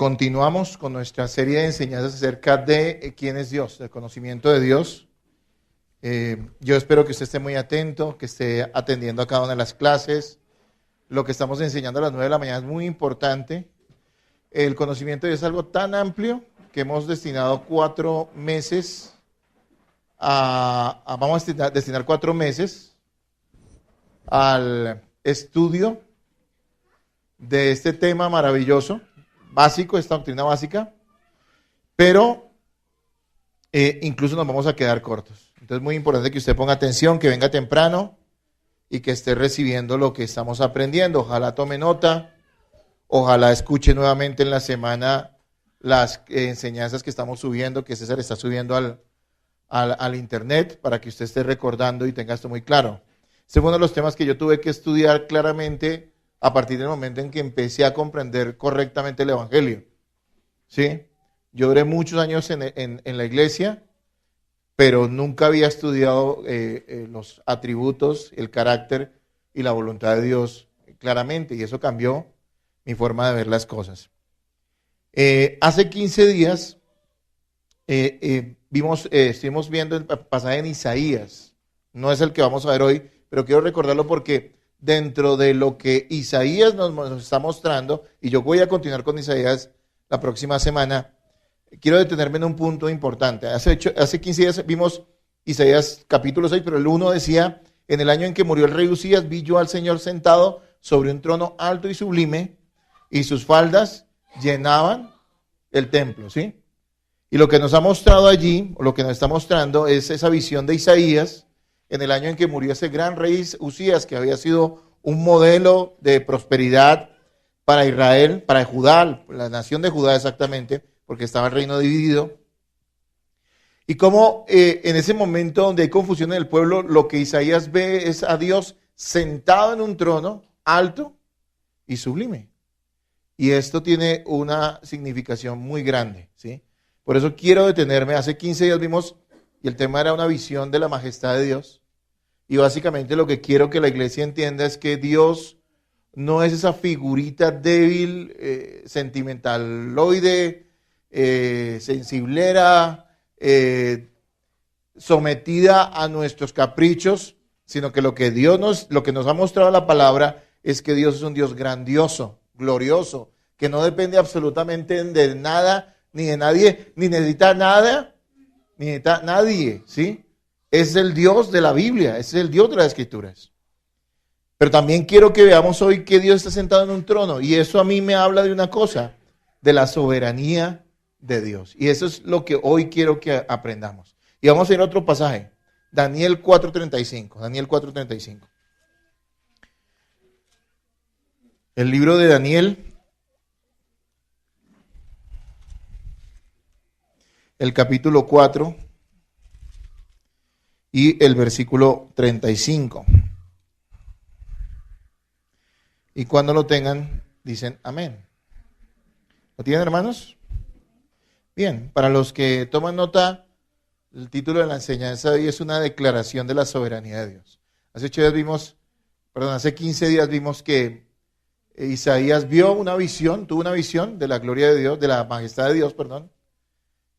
Continuamos con nuestra serie de enseñanzas acerca de quién es Dios, del conocimiento de Dios. Yo espero que usted esté muy atento, que esté atendiendo a cada una de las clases. Lo que estamos enseñando a las 9 de la mañana es muy importante. El conocimiento de Dios es algo tan amplio que hemos destinado 4 meses vamos a destinar 4 meses al estudio de este tema maravilloso, básico, esta doctrina básica, pero incluso nos vamos a quedar cortos. Entonces es muy importante que usted ponga atención, que venga temprano y que esté recibiendo lo que estamos aprendiendo. Ojalá tome nota, ojalá escuche nuevamente en la semana las enseñanzas que estamos subiendo, que César está subiendo al internet, para que usted esté recordando y tenga esto muy claro. Este fue uno de los temas que yo tuve que estudiar claramente a partir del momento en que empecé a comprender correctamente el Evangelio. ¿Sí? Yo duré muchos años en la iglesia, pero nunca había estudiado los atributos, el carácter y la voluntad de Dios claramente, y eso cambió mi forma de ver las cosas. Hace 15 días estuvimos viendo el pasaje en Isaías. No es el que vamos a ver hoy, pero quiero recordarlo porque dentro de lo que Isaías nos está mostrando, y yo voy a continuar con Isaías la próxima semana, quiero detenerme en un punto importante. Hace 15 días vimos Isaías capítulo 6, pero el 1 decía: en el año en que murió el rey Usías, vi yo al Señor sentado sobre un trono alto y sublime, y sus faldas llenaban el templo, ¿sí? Y lo que nos ha mostrado allí, o lo que nos está mostrando, es esa visión de Isaías en el año en que murió ese gran rey Usías, que había sido un modelo de prosperidad para Israel, para Judá, la nación de Judá exactamente, porque estaba el reino dividido. Y cómo en ese momento donde hay confusión en el pueblo, lo que Isaías ve es a Dios sentado en un trono alto y sublime. Y esto tiene una significación muy grande, ¿sí? Por eso quiero detenerme. Hace 15 días vimos, y el tema era una visión de la majestad de Dios. Y básicamente lo que quiero que la iglesia entienda es que Dios no es esa figurita débil, sentimentaloide, sensiblera, sometida a nuestros caprichos, sino que lo que nos ha mostrado la palabra es que Dios es un Dios grandioso, glorioso, que no depende absolutamente de nada, ni de nadie, ni necesita nada, ni necesita nadie, ¿sí? Es el Dios de la Biblia, es el Dios de las Escrituras. Pero también quiero que veamos hoy que Dios está sentado en un trono, y eso a mí me habla de una cosa, de la soberanía de Dios. Y eso es lo que hoy quiero que aprendamos. Y vamos a ir a otro pasaje, Daniel 4:35. Daniel 4:35. El libro de Daniel, el capítulo 4 y el versículo 35. Y cuando lo tengan, dicen amén. ¿Lo tienen, hermanos? Bien, para los que toman nota, el título de la enseñanza de hoy es una declaración de la soberanía de Dios. Hace 15 días vimos que Isaías tuvo una visión de la gloria de Dios, de la majestad de Dios, perdón.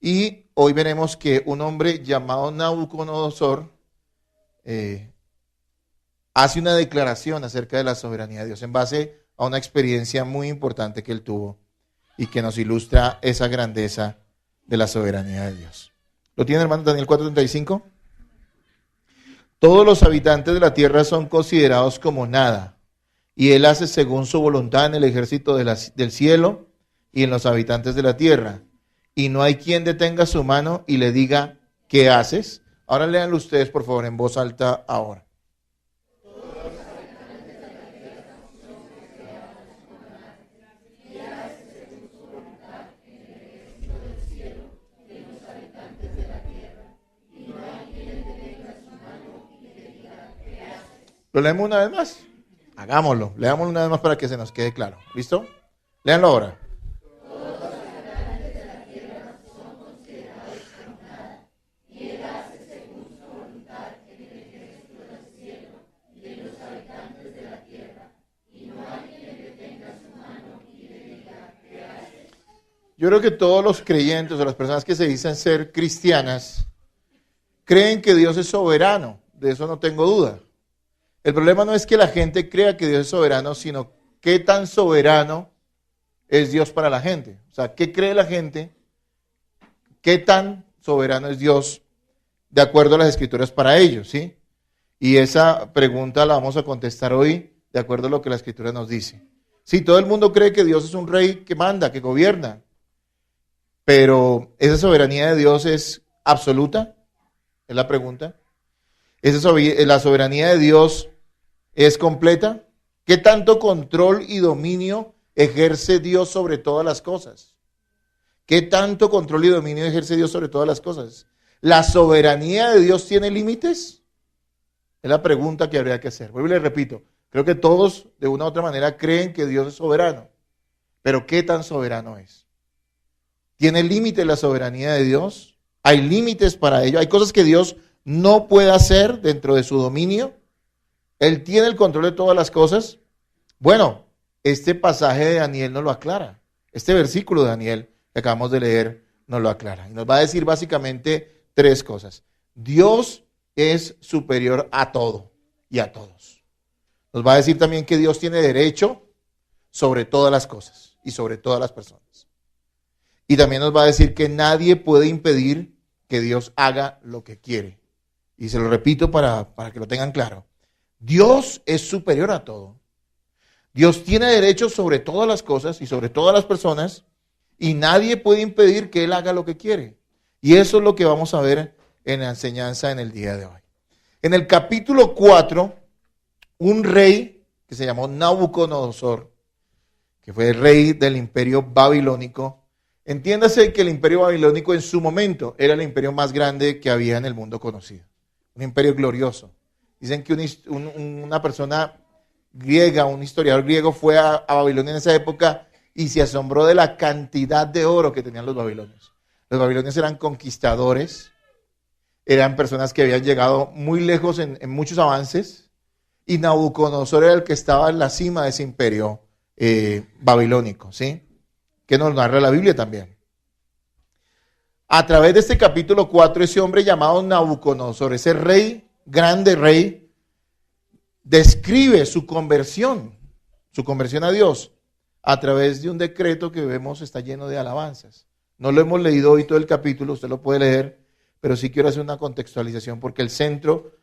Y hoy veremos que un hombre llamado Nabucodonosor hace una declaración acerca de la soberanía de Dios en base a una experiencia muy importante que él tuvo y que nos ilustra esa grandeza de la soberanía de Dios. ¿Lo tiene, hermano? Daniel 4:35. Todos los habitantes de la tierra son considerados como nada, y él hace según su voluntad en el ejército del cielo y en los habitantes de la tierra. Y no hay quien detenga su mano y le diga: ¿qué haces? Ahora léanlo ustedes, por favor, en voz alta ahora. ¿Lo leemos una vez más? Hagámoslo. Leámoslo una vez más para que se nos quede claro. ¿Listo? Léanlo ahora. Yo creo que todos los creyentes o las personas que se dicen ser cristianas creen que Dios es soberano, de eso no tengo duda. El problema no es que la gente crea que Dios es soberano, sino qué tan soberano es Dios para la gente. O sea, ¿qué cree la gente? ¿Qué tan soberano es Dios de acuerdo a las Escrituras para ellos? ¿Sí? Y esa pregunta la vamos a contestar hoy de acuerdo a lo que la Escritura nos dice. Sí, todo el mundo cree que Dios es un rey que manda, que gobierna, pero ¿esa soberanía de Dios es absoluta? Es la pregunta. ¿La soberanía de Dios es completa? ¿Qué tanto control y dominio ejerce Dios sobre todas las cosas? ¿Qué tanto control y dominio ejerce Dios sobre todas las cosas? ¿La soberanía de Dios tiene límites? Es la pregunta que habría que hacer. Vuelvo y le repito, creo que todos de una u otra manera creen que Dios es soberano, pero ¿qué tan soberano es? ¿Tiene límite la soberanía de Dios? ¿Hay límites para ello? ¿Hay cosas que Dios no puede hacer dentro de su dominio? ¿Él tiene el control de todas las cosas? Bueno, este pasaje de Daniel nos lo aclara. Este versículo de Daniel que acabamos de leer nos lo aclara. Y nos va a decir básicamente tres cosas. Dios es superior a todo y a todos. Nos va a decir también que Dios tiene derecho sobre todas las cosas y sobre todas las personas. Y también nos va a decir que nadie puede impedir que Dios haga lo que quiere. Y se lo repito para que lo tengan claro. Dios es superior a todo. Dios tiene derecho sobre todas las cosas y sobre todas las personas, y nadie puede impedir que Él haga lo que quiere. Y eso es lo que vamos a ver en la enseñanza en el día de hoy. En el capítulo 4, un rey que se llamó Nabucodonosor, que fue el rey del imperio babilónico. Entiéndase que el imperio babilónico en su momento era el imperio más grande que había en el mundo conocido. Un imperio glorioso. Dicen que una persona griega, un historiador griego fue a Babilonia en esa época y se asombró de la cantidad de oro que tenían los babilonios. Los babilonios eran conquistadores, eran personas que habían llegado muy lejos en muchos avances, y Nabucodonosor era el que estaba en la cima de ese imperio babilónico, ¿sí? Que nos narra la Biblia también. A través de este capítulo 4, ese hombre llamado Nabucodonosor, ese rey, grande rey, describe su conversión a Dios a través de un decreto que vemos está lleno de alabanzas. No lo hemos leído hoy todo el capítulo, usted lo puede leer, pero sí quiero hacer una contextualización porque el centro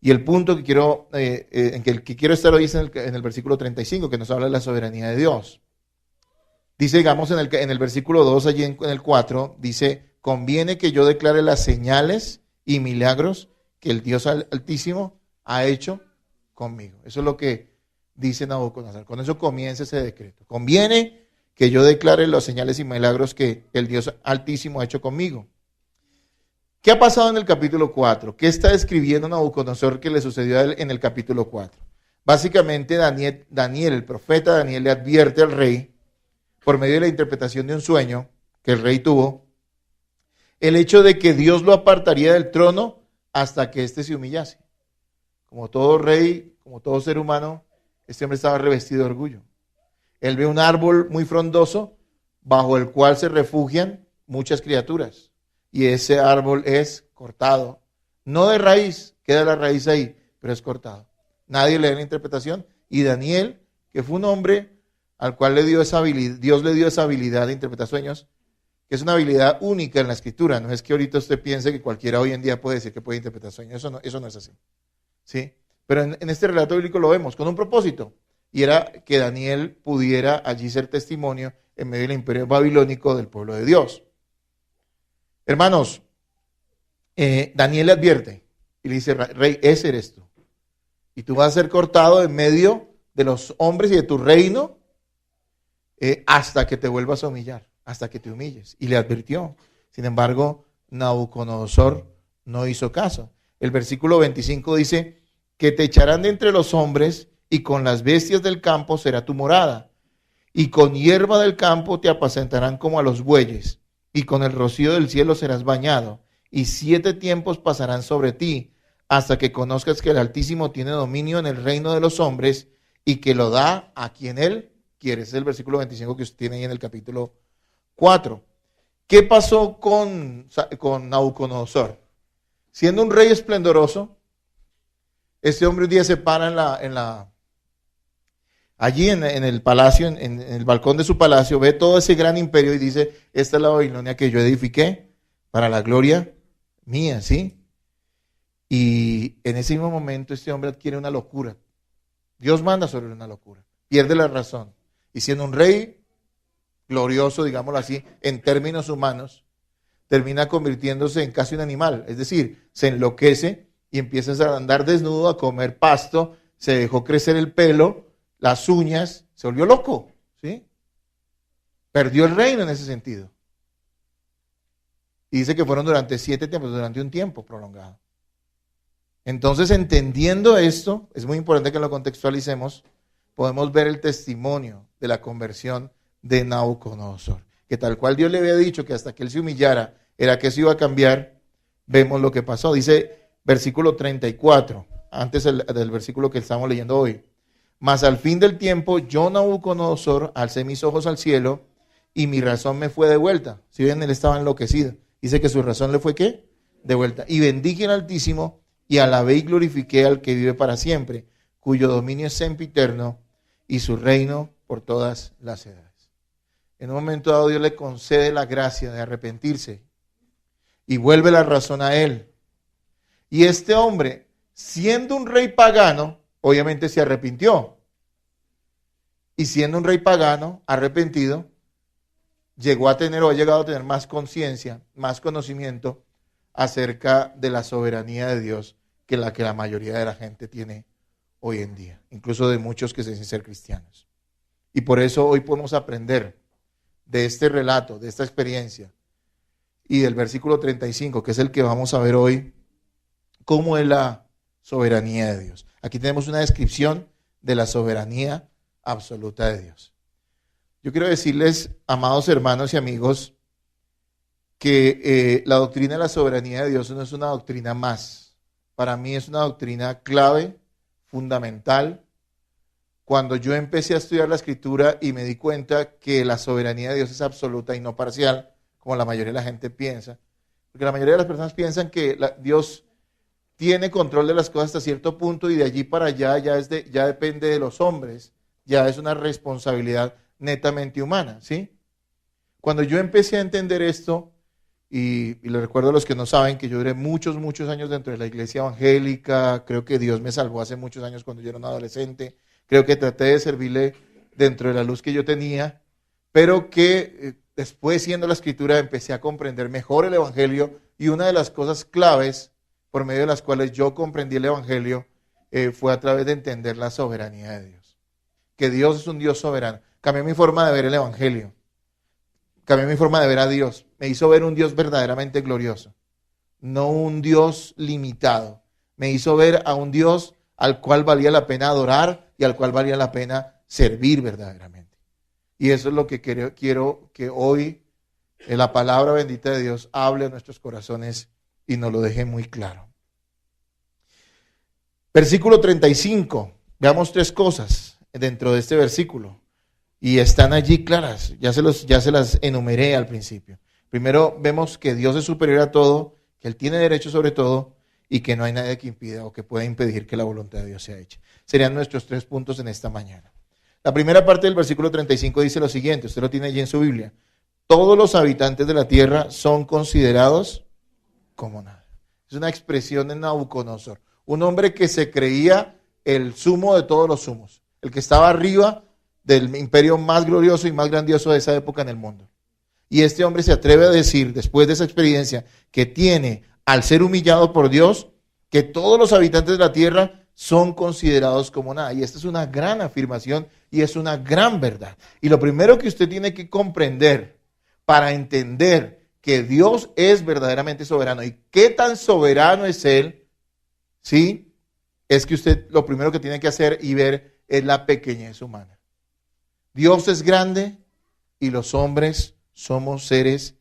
y el punto que quiero, en el que quiero estar hoy es en el versículo 35, que nos habla de la soberanía de Dios. Dice, digamos, en el versículo 2, allí en el 4, dice, conviene que yo declare las señales y milagros que el Dios Altísimo ha hecho conmigo. Eso es lo que dice Nabucodonosor. Con eso comienza ese decreto. Conviene que yo declare las señales y milagros que el Dios Altísimo ha hecho conmigo. ¿Qué ha pasado en el capítulo 4? ¿Qué está describiendo Nabucodonosor que le sucedió a él en el capítulo 4? Básicamente Daniel, el profeta Daniel, le advierte al rey, por medio de la interpretación de un sueño que el rey tuvo, el hecho de que Dios lo apartaría del trono hasta que éste se humillase. Como todo rey, como todo ser humano, este hombre estaba revestido de orgullo. Él ve un árbol muy frondoso bajo el cual se refugian muchas criaturas. Y ese árbol es cortado. No de raíz, queda la raíz ahí, pero es cortado. Nadie le da la interpretación. Y Daniel, que fue un hombre al cual Dios le dio esa habilidad de interpretar sueños, que es una habilidad única en la escritura. No es que ahorita usted piense que cualquiera hoy en día puede decir que puede interpretar sueños. Eso no es así. ¿Sí? Pero en este relato bíblico lo vemos con un propósito, y era que Daniel pudiera allí ser testimonio en medio del imperio babilónico del pueblo de Dios. Hermanos, Daniel le advierte y le dice, rey, ese eres tú. Y tú vas a ser cortado en medio de los hombres y de tu reino hasta que te vuelvas a humillar, hasta que te humilles. Y le advirtió. Sin embargo, Nabucodonosor no hizo caso. El versículo 25 dice, que te echarán de entre los hombres y con las bestias del campo será tu morada. Y con hierba del campo te apacentarán como a los bueyes. Y con el rocío del cielo serás bañado. Y 7 tiempos pasarán sobre ti, hasta que conozcas que el Altísimo tiene dominio en el reino de los hombres y que lo da a quien Él quiere. Ese es el versículo 25 que usted tiene ahí en el capítulo 4. ¿Qué pasó con Nabucodonosor? Siendo un rey esplendoroso, este hombre un día se para allí en el palacio, en el balcón de su palacio, ve todo ese gran imperio y dice, esta es la Babilonia que yo edifiqué para la gloria mía, ¿sí? Y en ese mismo momento este hombre adquiere una locura. Dios manda sobre una locura, pierde la razón. Y siendo un rey glorioso, digámoslo así, en términos humanos, termina convirtiéndose en casi un animal. Es decir, se enloquece y empieza a andar desnudo, a comer pasto, se dejó crecer el pelo, las uñas, se volvió loco, ¿sí? Perdió el reino en ese sentido. Y dice que fueron durante 7 tiempos, durante un tiempo prolongado. Entonces, entendiendo esto, es muy importante que lo contextualicemos, podemos ver el testimonio de la conversión de Nabucodonosor, que tal cual Dios le había dicho que hasta que él se humillara era que eso iba a cambiar. Vemos lo que pasó. Dice versículo 34, antes del versículo que estamos leyendo hoy. Mas al fin del tiempo, yo Nabucodonosor alcé mis ojos al cielo y mi razón me fue de vuelta. Si bien él estaba enloquecido, dice que su razón le fue ¿qué? De vuelta. Y bendije al Altísimo y alabé y glorifiqué al que vive para siempre, cuyo dominio es sempiterno y su reino por todas las edades. En un momento dado Dios le concede la gracia de arrepentirse y vuelve la razón a él. Y este hombre, siendo un rey pagano, obviamente se arrepintió. Y siendo un rey pagano, arrepentido, ha llegado a tener más conciencia, más conocimiento acerca de la soberanía de Dios que la mayoría de la gente tiene hoy en día, incluso de muchos que se dicen ser cristianos. Y por eso hoy podemos aprender de este relato, de esta experiencia y del versículo 35, que es el que vamos a ver hoy, cómo es la soberanía de Dios. Aquí tenemos una descripción de la soberanía absoluta de Dios. Yo quiero decirles, amados hermanos y amigos, que la doctrina de la soberanía de Dios no es una doctrina más. Para mí es una doctrina clave, fundamental. Cuando yo empecé a estudiar la Escritura y me di cuenta que la soberanía de Dios es absoluta y no parcial, como la mayoría de la gente piensa, porque la mayoría de las personas piensan que Dios tiene control de las cosas hasta cierto punto y de allí para allá ya depende de los hombres, ya es una responsabilidad netamente humana, ¿sí? Cuando yo empecé a entender esto, y les recuerdo a los que no saben que yo duré muchos años dentro de la iglesia evangélica, creo que Dios me salvó hace muchos años cuando yo era un adolescente, creo que traté de servirle dentro de la luz que yo tenía, pero que después, siendo la Escritura, empecé a comprender mejor el Evangelio, y una de las cosas claves por medio de las cuales yo comprendí el Evangelio fue a través de entender la soberanía de Dios. Que Dios es un Dios soberano. Cambió mi forma de ver el Evangelio. Cambió mi forma de ver a Dios. Me hizo ver un Dios verdaderamente glorioso, no un Dios limitado. Me hizo ver a un Dios al cual valía la pena adorar y al cual valía la pena servir verdaderamente. Y eso es lo que quiero que hoy en la palabra bendita de Dios hable a nuestros corazones y nos lo deje muy claro. Versículo 35. Veamos 3 cosas dentro de este versículo. Y están allí claras, ya se las enumeré al principio. Primero vemos que Dios es superior a todo, que Él tiene derecho sobre todo y que no hay nadie que impida o que pueda impedir que la voluntad de Dios sea hecha. Serían nuestros 3 puntos en esta mañana. La primera parte del versículo 35 dice lo siguiente, usted lo tiene allí en su Biblia. Todos los habitantes de la tierra son considerados como nada. Es una expresión de Nabucodonosor, un hombre que se creía el sumo de todos los sumos, el que estaba arriba del imperio más glorioso y más grandioso de esa época en el mundo. Y este hombre se atreve a decir, después de esa experiencia que tiene al ser humillado por Dios, que todos los habitantes de la tierra son considerados como nada. Y esta es una gran afirmación y es una gran verdad. Y lo primero que usted tiene que comprender para entender que Dios es verdaderamente soberano y qué tan soberano es Él, ¿sí? Es que usted lo primero que tiene que hacer y ver es la pequeñez humana. Dios es grande y los hombres somos seres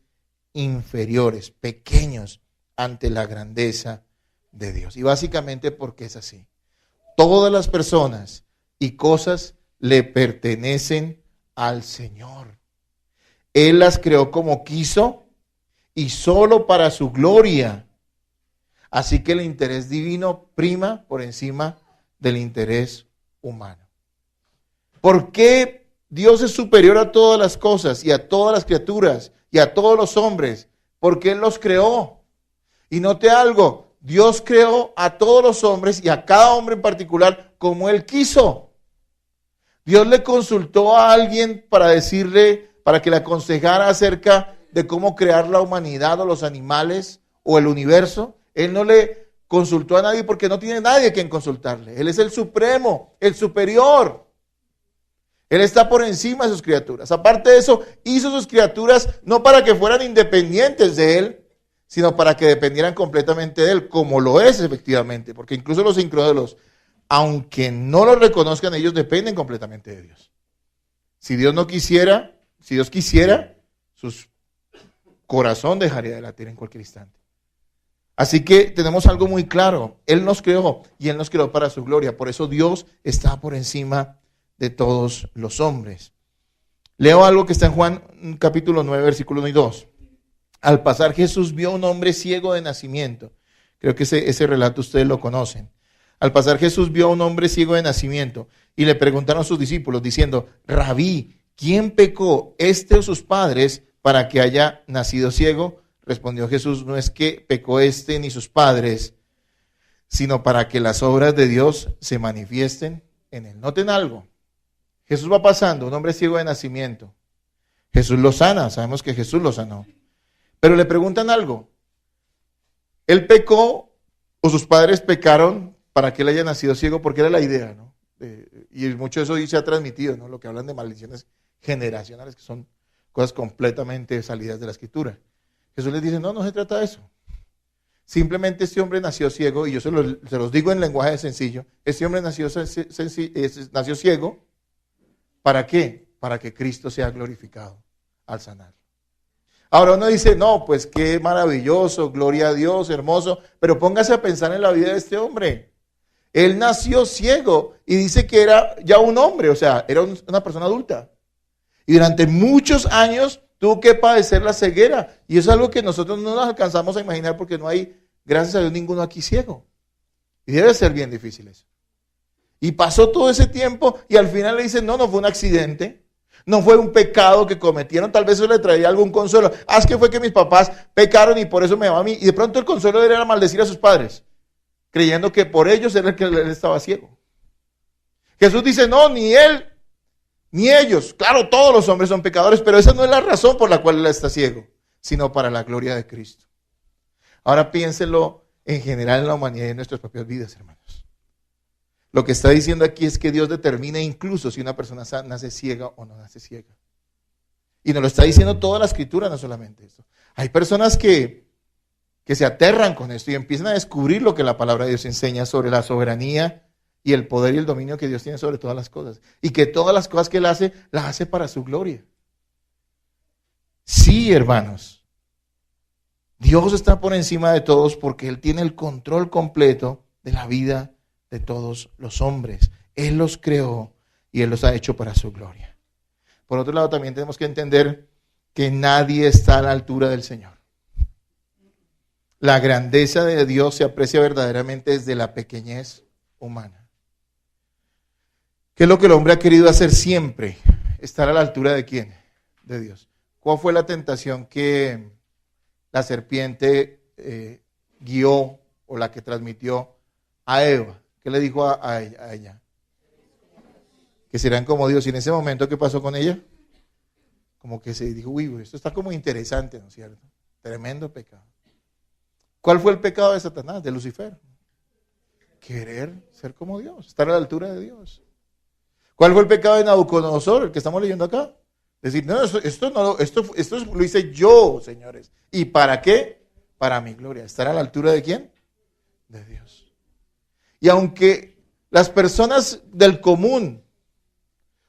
inferiores, pequeños ante la grandeza de Dios. Y básicamente porque es así. Todas las personas y cosas le pertenecen al Señor. Él las creó como quiso y solo para su gloria. Así que el interés divino prima por encima del interés humano. ¿Por qué Dios es superior a todas las cosas y a todas las criaturas y a todos los hombres? Porque Él los creó. Y note algo, Dios creó a todos los hombres y a cada hombre en particular como Él quiso. Dios le consultó a alguien para decirle, para que le aconsejara acerca de cómo crear la humanidad o los animales o el universo. Él no le consultó a nadie porque no tiene nadie a quien consultarle. Él es el supremo, el superior. Él está por encima de sus criaturas. Aparte de eso, hizo sus criaturas no para que fueran independientes de Él, sino para que dependieran completamente de Él, como lo es efectivamente. Porque incluso los incrédulos, aunque no lo reconozcan, ellos dependen completamente de Dios. Si Dios no quisiera, si Dios quisiera, su corazón dejaría de latir en cualquier instante. Así que tenemos algo muy claro. Él nos creó y Él nos creó para su gloria. Por eso Dios está por encima de todos los hombres. Leo algo que está en Juan capítulo 9, versículo 1 y 2. Al pasar Jesús vio a un hombre ciego de nacimiento. Creo que ese relato ustedes lo conocen. Al pasar Jesús vio a un hombre ciego de nacimiento y le preguntaron a sus discípulos diciendo: Rabí, ¿quién pecó, este o sus padres, para que haya nacido ciego? Respondió Jesús: no es que pecó este ni sus padres, sino para que las obras de Dios se manifiesten en él. Noten algo. Jesús va pasando, un hombre ciego de nacimiento. Jesús lo sana, sabemos que Jesús lo sanó. Pero le preguntan algo. ¿Él pecó o sus padres pecaron para que él haya nacido ciego? Porque era la idea, ¿no? Y mucho de eso hoy se ha transmitido, ¿no? Lo que hablan de maldiciones generacionales, que son cosas completamente salidas de la Escritura. Jesús les dice: no se trata de eso. Simplemente este hombre nació ciego, y yo se los digo en lenguaje sencillo. Este hombre nació ciego. ¿Para qué? Para que Cristo sea glorificado al sanar. Ahora uno dice: no, pues qué maravilloso, gloria a Dios, hermoso. Pero póngase a pensar en la vida de este hombre. Él nació ciego y dice que era ya un hombre, o sea, era una persona adulta. Y durante muchos años tuvo que padecer la ceguera. Y eso es algo que nosotros no nos alcanzamos a imaginar porque no hay, gracias a Dios, ninguno aquí ciego. Y debe ser bien difícil eso. Y pasó todo ese tiempo y al final le dicen: no fue un accidente. No fue un pecado que cometieron. Tal vez eso le traía algún consuelo. Es que fue que mis papás pecaron y por eso me va a mí. Y de pronto el consuelo de él era maldecir a sus padres, creyendo que por ellos era el que él estaba ciego. Jesús dice: no, ni él, ni ellos. Claro, todos los hombres son pecadores, pero esa no es la razón por la cual él está ciego, sino para la gloria de Cristo. Ahora piénselo en general en la humanidad y en nuestras propias vidas, hermanos. Lo que está diciendo aquí es que Dios determina incluso si una persona nace ciega o no nace ciega. Y nos lo está diciendo toda la Escritura, no solamente esto. Hay personas que se aterran con esto y empiezan a descubrir lo que la palabra de Dios enseña sobre la soberanía y el poder y el dominio que Dios tiene sobre todas las cosas. Y que todas las cosas que Él hace, las hace para su gloria. Sí, hermanos. Dios está por encima de todos porque Él tiene el control completo de la vida de todos los hombres. Él los creó y Él los ha hecho para su gloria. Por otro lado, también tenemos que entender que nadie está a la altura del Señor. La grandeza de Dios se aprecia verdaderamente desde la pequeñez humana. ¿Qué es lo que el hombre ha querido hacer siempre? Estar a la altura ¿de quién? De Dios. ¿Cuál fue la tentación que la serpiente guió o la que transmitió a Eva? ¿Qué le dijo a ella? Que serán como Dios. Y en ese momento, ¿qué pasó con ella? Como que se dijo: uy, esto está como interesante, ¿no es cierto? Tremendo pecado. ¿Cuál fue el pecado de Satanás, de Lucifer? Querer ser como Dios, estar a la altura de Dios. ¿Cuál fue el pecado de Nabucodonosor, el que estamos leyendo acá? Decir: no, esto lo hice yo, señores. ¿Y para qué? Para mi gloria. ¿Estar a la altura de quién? De Dios. Y aunque las personas del común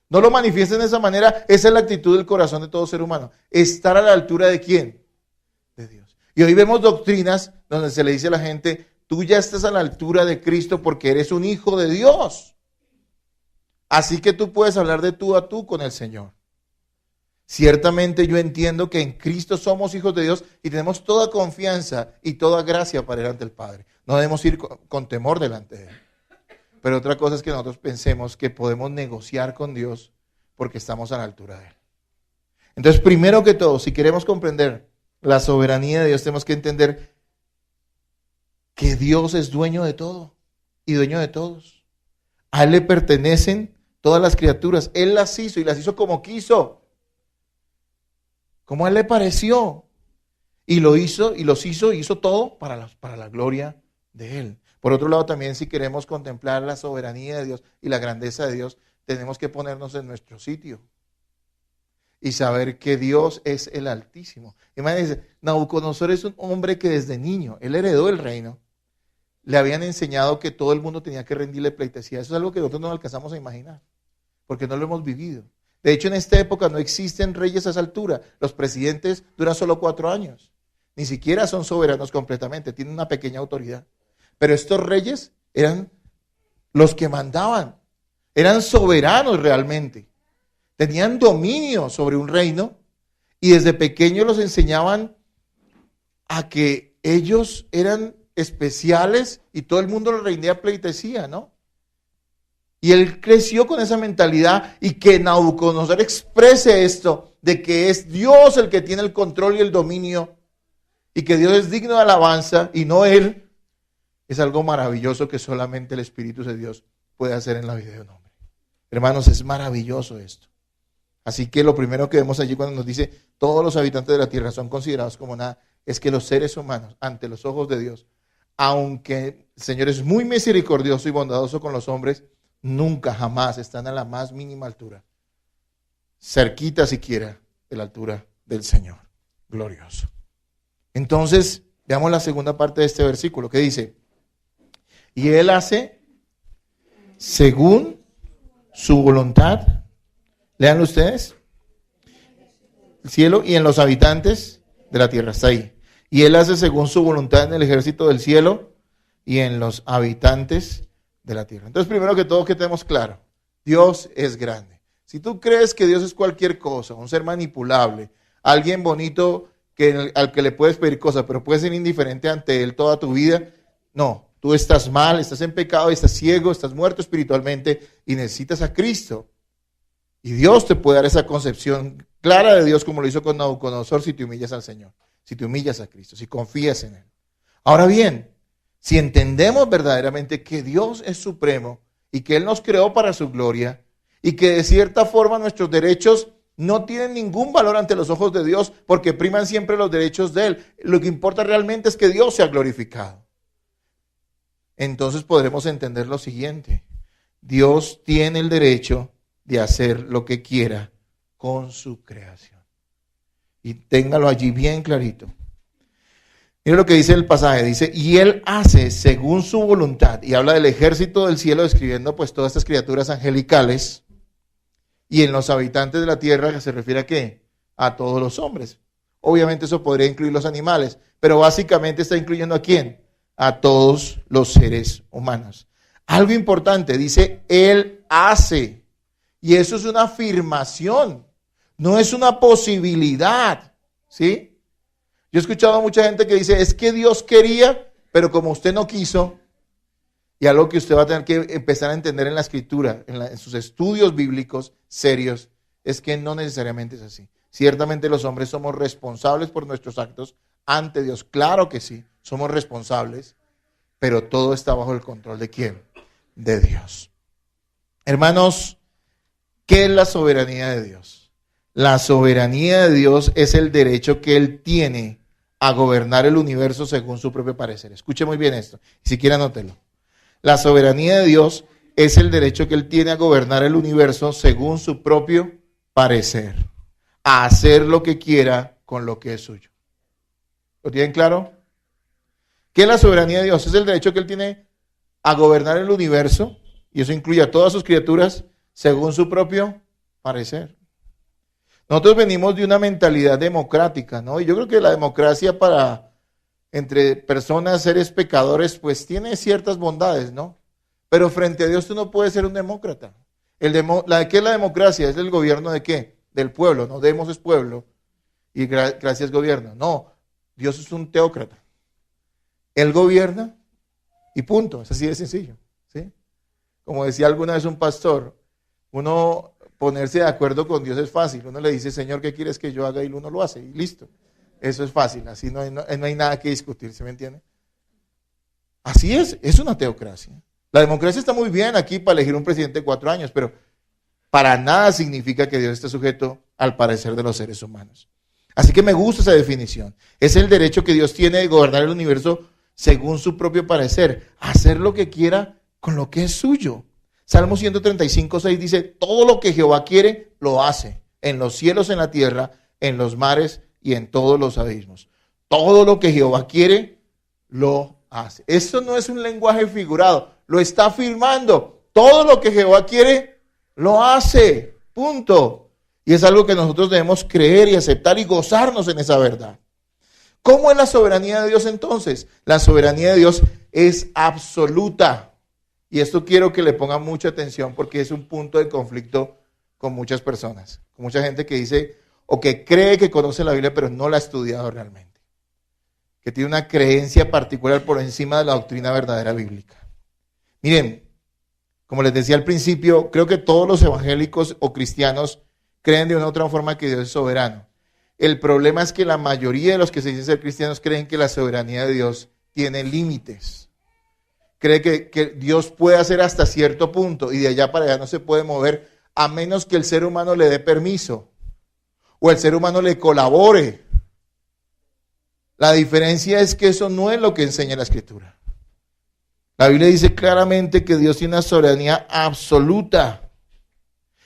no lo manifiesten de esa manera, esa es la actitud del corazón de todo ser humano. Estar a la altura de quién? De Dios. Y hoy vemos doctrinas donde se le dice a la gente: tú ya estás a la altura de Cristo porque eres un hijo de Dios. Así que tú puedes hablar de tú a tú con el Señor. Ciertamente yo entiendo que en Cristo somos hijos de Dios y tenemos toda confianza y toda gracia para ir ante el Padre. No debemos ir con temor delante de Él. Pero otra cosa es que nosotros pensemos que podemos negociar con Dios porque estamos a la altura de Él. Entonces, primero que todo, si queremos comprender la soberanía de Dios, tenemos que entender que Dios es dueño de todo y dueño de todos. A Él le pertenecen todas las criaturas. Él las hizo y las hizo como quiso. Como a Él le pareció. Y lo hizo y los hizo y hizo todo para la gloria de Él. Por otro lado, también si queremos contemplar la soberanía de Dios y la grandeza de Dios, tenemos que ponernos en nuestro sitio y saber que Dios es el Altísimo. Imagínense, Nabucodonosor es un hombre que desde niño, él heredó el reino, le habían enseñado que todo el mundo tenía que rendirle pleitesía. Eso es algo que nosotros no alcanzamos a imaginar, porque no lo hemos vivido. De hecho, en esta época no existen reyes a esa altura. Los presidentes duran solo 4 años. Ni siquiera son soberanos completamente, tienen una pequeña autoridad. Pero estos reyes eran los que mandaban, eran soberanos realmente. Tenían dominio sobre un reino y desde pequeños los enseñaban a que ellos eran especiales y todo el mundo los rendía pleitesía, ¿no? Y él creció con esa mentalidad y que Nabucodonosor exprese esto, de que es Dios el que tiene el control y el dominio y que Dios es digno de alabanza y no él, es algo maravilloso que solamente el Espíritu de Dios puede hacer en la vida de un hombre. Hermanos, es maravilloso esto. Así que lo primero que vemos allí cuando nos dice todos los habitantes de la tierra son considerados como nada, es que los seres humanos ante los ojos de Dios, aunque el Señor es muy misericordioso y bondadoso con los hombres, nunca jamás están a la más mínima altura, cerquita siquiera de la altura del Señor glorioso. Entonces, veamos la segunda parte de este versículo que dice, y Él hace según su voluntad. Leanlo ustedes. El cielo y en los habitantes de la tierra. Está ahí. Y Él hace según su voluntad en el ejército del cielo y en los habitantes de la tierra. Entonces, primero que todo, que tenemos claro, Dios es grande. Si tú crees que Dios es cualquier cosa, un ser manipulable, alguien bonito al que le puedes pedir cosas, pero puedes ser indiferente ante Él toda tu vida, no. Tú estás mal, estás en pecado, estás ciego, estás muerto espiritualmente y necesitas a Cristo. Y Dios te puede dar esa concepción clara de Dios como lo hizo con Nabucodonosor si te humillas al Señor, si te humillas a Cristo, si confías en Él. Ahora bien, si entendemos verdaderamente que Dios es supremo y que Él nos creó para su gloria y que de cierta forma nuestros derechos no tienen ningún valor ante los ojos de Dios porque priman siempre los derechos de Él, lo que importa realmente es que Dios sea glorificado. Entonces podremos entender lo siguiente: Dios tiene el derecho de hacer lo que quiera con su creación. Y téngalo allí bien clarito. Mira lo que dice el pasaje, dice, y Él hace según su voluntad, y habla del ejército del cielo, describiendo pues todas estas criaturas angelicales, y en los habitantes de la tierra, que se refiere a ¿qué? A todos los hombres. Obviamente eso podría incluir los animales, pero básicamente está incluyendo ¿a quién? A todos los seres humanos. Algo importante, dice, Él hace. Y eso es una afirmación, no es una posibilidad, ¿sí? Yo he escuchado a mucha gente que dice, es que Dios quería, pero como usted no quiso, y algo que usted va a tener que empezar a entender en la Escritura, en sus estudios bíblicos serios, es que no necesariamente es así. Ciertamente los hombres somos responsables por nuestros actos ante Dios, claro que sí, somos responsables, pero todo está bajo el control ¿de quién? De Dios. Hermanos, ¿qué es la soberanía de Dios? La soberanía de Dios es el derecho que Él tiene a gobernar el universo según su propio parecer. Escuche muy bien esto, si quiere anótelo. La soberanía de Dios es el derecho que Él tiene a gobernar el universo según su propio parecer, a hacer lo que quiera con lo que es suyo. ¿Lo tienen claro? ¿Qué es la soberanía de Dios? Es el derecho que Él tiene a gobernar el universo, y eso incluye a todas sus criaturas, según su propio parecer. Nosotros venimos de una mentalidad democrática, ¿no? Y yo creo que la democracia entre personas, seres pecadores, pues tiene ciertas bondades, ¿no? Pero frente a Dios tú no puedes ser un demócrata. ¿Qué es la democracia? ¿Es el gobierno de qué? del pueblo, no demos es pueblo y gracias gobierno. No, Dios es un teócrata. Él gobierna y punto, es así de sencillo, ¿sí? Como decía alguna vez un pastor, uno ponerse de acuerdo con Dios es fácil. Uno le dice, Señor, ¿qué quieres que yo haga? Y uno lo hace y listo. Eso es fácil, así no hay nada que discutir, ¿se me entiende? Así es una teocracia. La democracia está muy bien aquí para elegir un presidente de 4 años, pero para nada significa que Dios esté sujeto al parecer de los seres humanos. Así que me gusta esa definición. Es el derecho que Dios tiene de gobernar el universo según su propio parecer, hacer lo que quiera con lo que es suyo. Salmo 135:6 dice, todo lo que Jehová quiere, lo hace, en los cielos, en la tierra, en los mares y en todos los abismos. Todo lo que Jehová quiere, lo hace. Esto no es un lenguaje figurado, lo está afirmando. Todo lo que Jehová quiere, lo hace. Punto. Y es algo que nosotros debemos creer y aceptar y gozarnos en esa verdad. ¿Cómo es la soberanía de Dios entonces? La soberanía de Dios es absoluta. Y esto quiero que le pongan mucha atención porque es un punto de conflicto con muchas personas. Con mucha gente que dice o que cree que conoce la Biblia pero no la ha estudiado realmente. Que tiene una creencia particular por encima de la doctrina verdadera bíblica. Miren, como les decía al principio, creo que todos los evangélicos o cristianos creen de una u otra forma que Dios es soberano. El problema es que la mayoría de los que se dicen ser cristianos creen que la soberanía de Dios tiene límites. Cree que Dios puede hacer hasta cierto punto y de allá para allá no se puede mover a menos que el ser humano le dé permiso o el ser humano le colabore. La diferencia es que eso no es lo que enseña la Escritura. La Biblia dice claramente que Dios tiene una soberanía absoluta.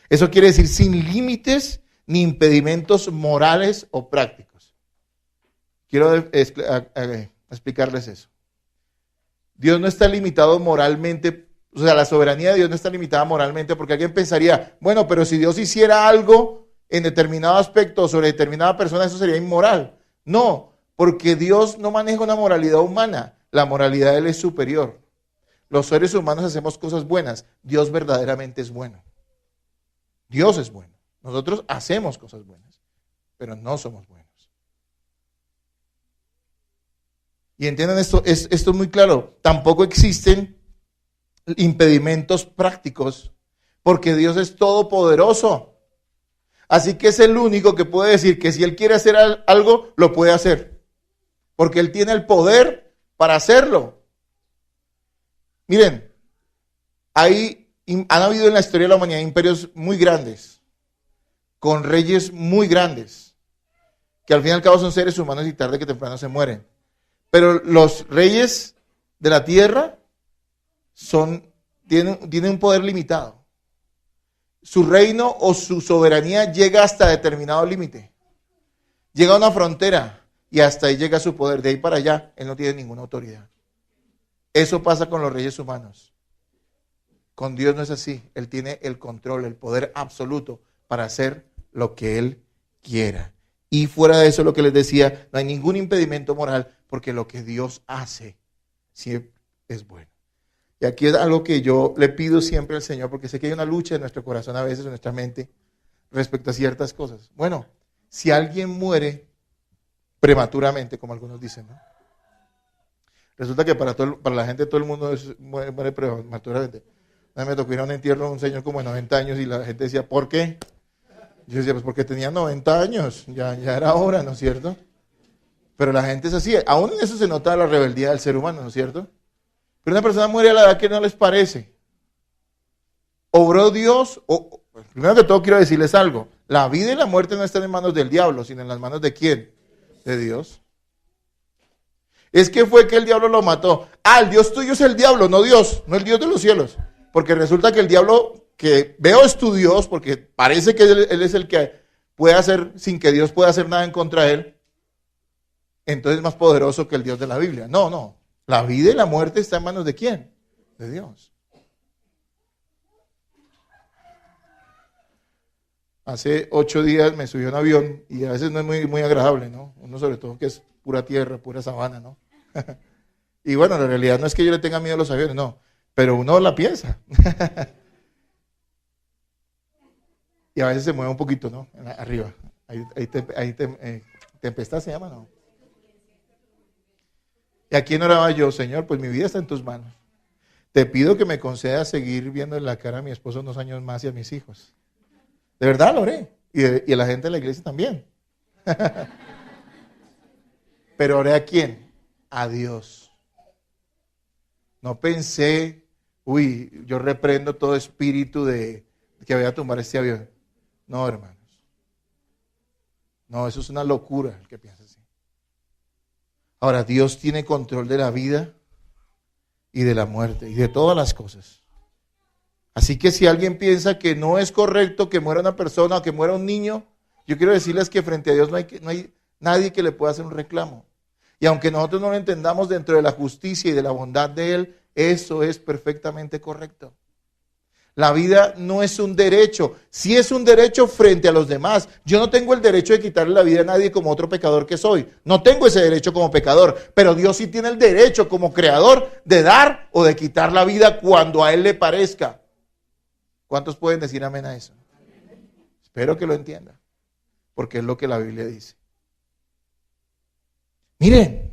Eso quiere decir sin límites ni impedimentos morales o prácticos. Quiero explicarles eso. Dios no está limitado moralmente, o sea, la soberanía de Dios no está limitada moralmente porque alguien pensaría, bueno, pero si Dios hiciera algo en determinado aspecto sobre determinada persona, eso sería inmoral. No, porque Dios no maneja una moralidad humana, la moralidad de Él es superior. Los seres humanos hacemos cosas buenas, Dios verdaderamente es bueno. Dios es bueno. Nosotros hacemos cosas buenas, pero no somos buenos. Y entiendan esto, esto es muy claro. Tampoco existen impedimentos prácticos, porque Dios es todopoderoso. Así que es el único que puede decir que si Él quiere hacer algo, lo puede hacer. Porque Él tiene el poder para hacerlo. Miren, han habido en la historia de la humanidad imperios muy grandes, con reyes muy grandes, que al fin y al cabo son seres humanos y tarde que temprano se mueren. Pero los reyes de la tierra tienen un poder limitado. Su reino o su soberanía llega hasta determinado límite. Llega a una frontera y hasta ahí llega su poder. De ahí para allá, él no tiene ninguna autoridad. Eso pasa con los reyes humanos. Con Dios no es así. Él tiene el control, el poder absoluto para hacer lo que Él quiera. Y fuera de eso, lo que les decía, no hay ningún impedimento moral porque lo que Dios hace siempre es bueno. Y aquí es algo que yo le pido siempre al Señor, porque sé que hay una lucha en nuestro corazón a veces, en nuestra mente, respecto a ciertas cosas. Bueno, si alguien muere prematuramente, como algunos dicen, ¿no? Resulta que para la gente todo el mundo muere prematuramente. A mí me tocó ir a un entierro de un señor como de 90 años y la gente decía, ¿por qué? Yo decía, pues porque tenía 90 años, ya era hora, ¿no es cierto? Pero la gente es así, aún en eso se nota la rebeldía del ser humano, ¿no es cierto? Pero una persona muere a la edad que no les parece. ¿Obró Dios? Primero que todo quiero decirles algo, la vida y la muerte no están en manos del diablo, sino en las manos ¿de quién? De Dios. Es que fue que el diablo lo mató. El Dios tuyo es el diablo, no Dios, no el Dios de los cielos. Porque resulta que el diablo, que veo es tu Dios, porque parece que él es el que puede hacer, sin que Dios pueda hacer nada en contra de él, entonces es más poderoso que el Dios de la Biblia. No. La vida y la muerte están en manos ¿de quién? De Dios. Hace 8 días me subí a un avión y a veces no es muy agradable, ¿no? Uno sobre todo que es pura tierra, pura sabana, ¿no? Y bueno, la realidad no es que yo le tenga miedo a los aviones, no. Pero uno la piensa. Y a veces se mueve un poquito, ¿no? Arriba. Tempestad se llama, ¿no? ¿Y a quién oraba yo? Señor, pues mi vida está en tus manos. Te pido que me concedas seguir viendo en la cara a mi esposo unos años más y a mis hijos. De verdad lo oré. Y a la gente de la iglesia también. Pero oré a quién? A Dios. No pensé, yo reprendo todo espíritu de que voy a tumbar este avión. No, hermanos. No, eso es una locura el que piensa así. Ahora, Dios tiene control de la vida y de la muerte y de todas las cosas. Así que si alguien piensa que no es correcto que muera una persona o que muera un niño, yo quiero decirles que frente a Dios no hay nadie que le pueda hacer un reclamo. Y aunque nosotros no lo entendamos dentro de la justicia y de la bondad de Él, eso es perfectamente correcto. La vida no es un derecho, sí es un derecho frente a los demás. Yo no tengo el derecho de quitarle la vida a nadie como otro pecador que soy. No tengo ese derecho como pecador, pero Dios sí tiene el derecho como creador de dar o de quitar la vida cuando a Él le parezca. ¿Cuántos pueden decir amén a eso? Espero que lo entiendan, porque es lo que la Biblia dice. Miren,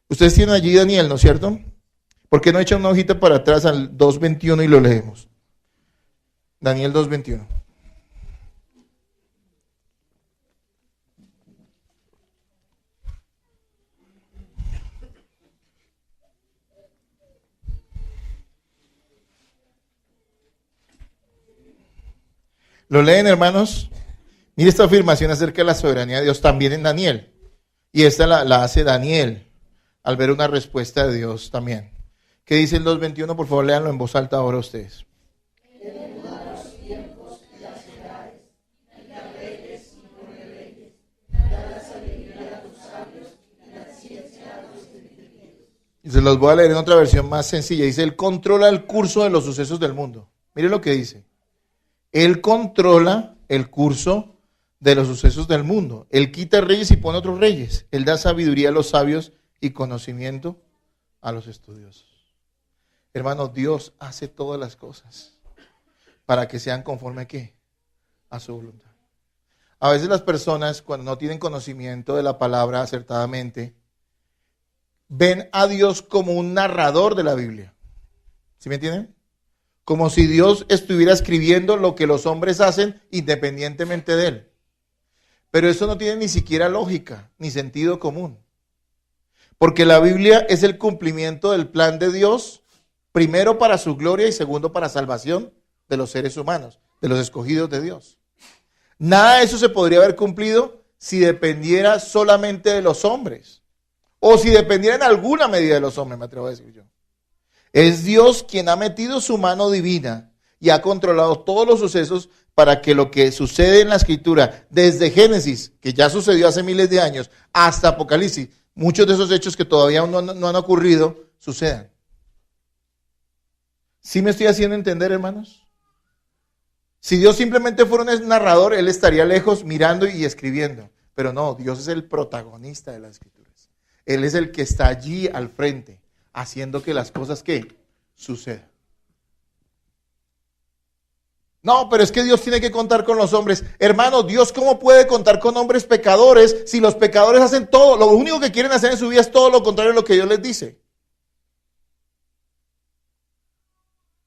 ustedes tienen allí Daniel, ¿no es cierto? ¿Por qué no echan una hojita para atrás al 2:21 y lo leemos? Daniel 2:21. ¿Lo leen, hermanos? Mire esta afirmación acerca de la soberanía de Dios también en Daniel. Y esta la hace Daniel al ver una respuesta de Dios también. ¿Qué dice el 2:21? Por favor, léanlo en voz alta ahora ustedes. Y se los voy a leer en otra versión más sencilla. Dice, Él controla el curso de los sucesos del mundo. Mire lo que dice. Él controla el curso de los sucesos del mundo. Él quita reyes y pone otros reyes. Él da sabiduría a los sabios y conocimiento a los estudiosos. Hermano, Dios hace todas las cosas para que sean conforme a ¿qué? A su voluntad. A veces las personas, cuando no tienen conocimiento de la palabra acertadamente, ven a Dios como un narrador de la Biblia. ¿Sí me entienden? Como si Dios estuviera escribiendo lo que los hombres hacen independientemente de Él. Pero eso no tiene ni siquiera lógica, ni sentido común. Porque la Biblia es el cumplimiento del plan de Dios, primero para su gloria y segundo para salvación de los seres humanos, de los escogidos de Dios. Nada de eso se podría haber cumplido si dependiera solamente de los hombres. O si dependiera en alguna medida de los hombres, me atrevo a decir yo. Es Dios quien ha metido su mano divina y ha controlado todos los sucesos para que lo que sucede en la Escritura, desde Génesis, que ya sucedió hace miles de años, hasta Apocalipsis, muchos de esos hechos que todavía no han ocurrido, sucedan. ¿Sí me estoy haciendo entender, hermanos? Si Dios simplemente fuera un narrador, Él estaría lejos mirando y escribiendo. Pero no, Dios es el protagonista de las Escrituras. Él es el que está allí al frente, haciendo que las cosas que sucedan. No, pero es que Dios tiene que contar con los hombres. Hermano, Dios ¿cómo puede contar con hombres pecadores si los pecadores hacen todo? Lo único que quieren hacer en su vida es todo lo contrario de lo que Dios les dice.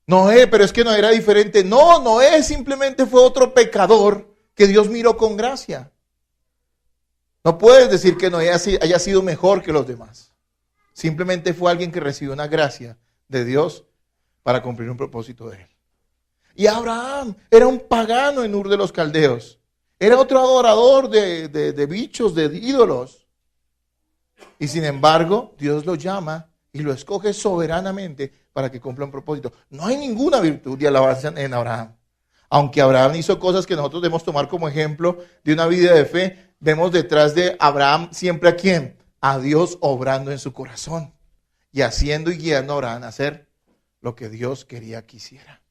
Noé, pero es que Noé era diferente. No, Noé simplemente fue otro pecador que Dios miró con gracia. No puedes decir que Noé haya sido mejor que los demás. Simplemente fue alguien que recibió una gracia de Dios para cumplir un propósito de Él. Y Abraham era un pagano en Ur de los Caldeos. Era otro adorador de bichos, de ídolos. Y sin embargo, Dios lo llama y lo escoge soberanamente para que cumpla un propósito. No hay ninguna virtud de alabanza en Abraham. Aunque Abraham hizo cosas que nosotros debemos tomar como ejemplo de una vida de fe, vemos detrás de Abraham siempre a quién? A Dios obrando en su corazón y haciendo y guiando a Abraham a hacer lo que Dios quería que hiciera.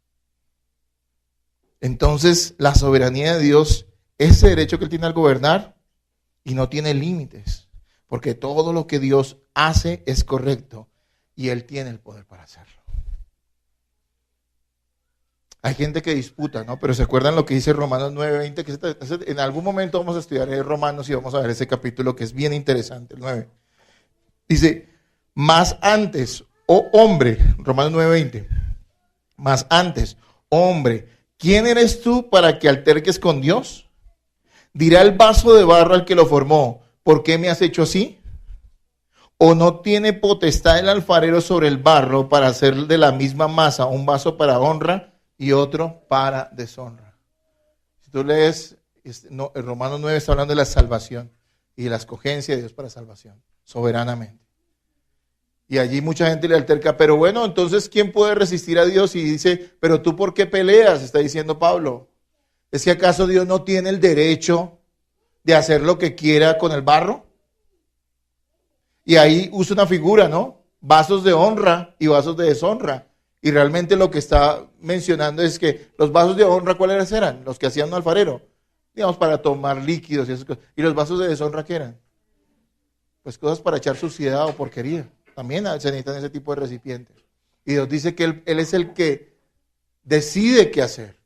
Entonces, la soberanía de Dios, ese derecho que Él tiene al gobernar y no tiene límites, porque todo lo que Dios hace es correcto y Él tiene el poder para hacerlo. Hay gente que disputa, ¿no? Pero ¿se acuerdan lo que dice Romanos 9:20? En algún momento vamos a estudiar Romanos y vamos a ver ese capítulo que es bien interesante, el 9. Dice, más antes, oh hombre, Romanos 9:20, más antes, hombre, ¿quién eres tú para que alterques con Dios? Dirá el vaso de barro al que lo formó, ¿por qué me has hecho así? ¿O no tiene potestad el alfarero sobre el barro para hacer de la misma masa un vaso para honra y otro para deshonra? Si tú lees, el Romanos 9 está hablando de la salvación y de la escogencia de Dios para salvación, soberanamente. Y allí mucha gente le alterca, pero bueno, entonces, ¿quién puede resistir a Dios? Y dice, pero tú, ¿por qué peleas? Está diciendo Pablo. ¿Es que acaso Dios no tiene el derecho de hacer lo que quiera con el barro? Y ahí usa una figura, ¿no? Vasos de honra y vasos de deshonra. Y realmente lo que está mencionando es que los vasos de honra, ¿cuáles eran? Los que hacían un alfarero, digamos, para tomar líquidos y esas cosas. ¿Y los vasos de deshonra qué eran? Pues cosas para echar suciedad o porquería. También se necesitan ese tipo de recipientes. Y Dios dice que Él es el que decide qué hacer.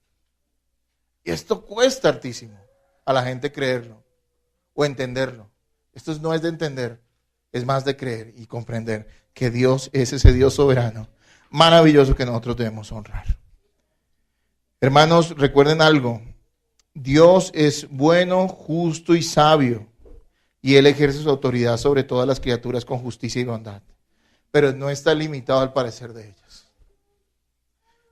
Y esto cuesta hartísimo a la gente creerlo o entenderlo. Esto no es de entender, es más de creer y comprender que Dios es ese Dios soberano, maravilloso, que nosotros debemos honrar. Hermanos, recuerden algo. Dios es bueno, justo y sabio. Y Él ejerce su autoridad sobre todas las criaturas con justicia y bondad. Pero no está limitado al parecer de ellas.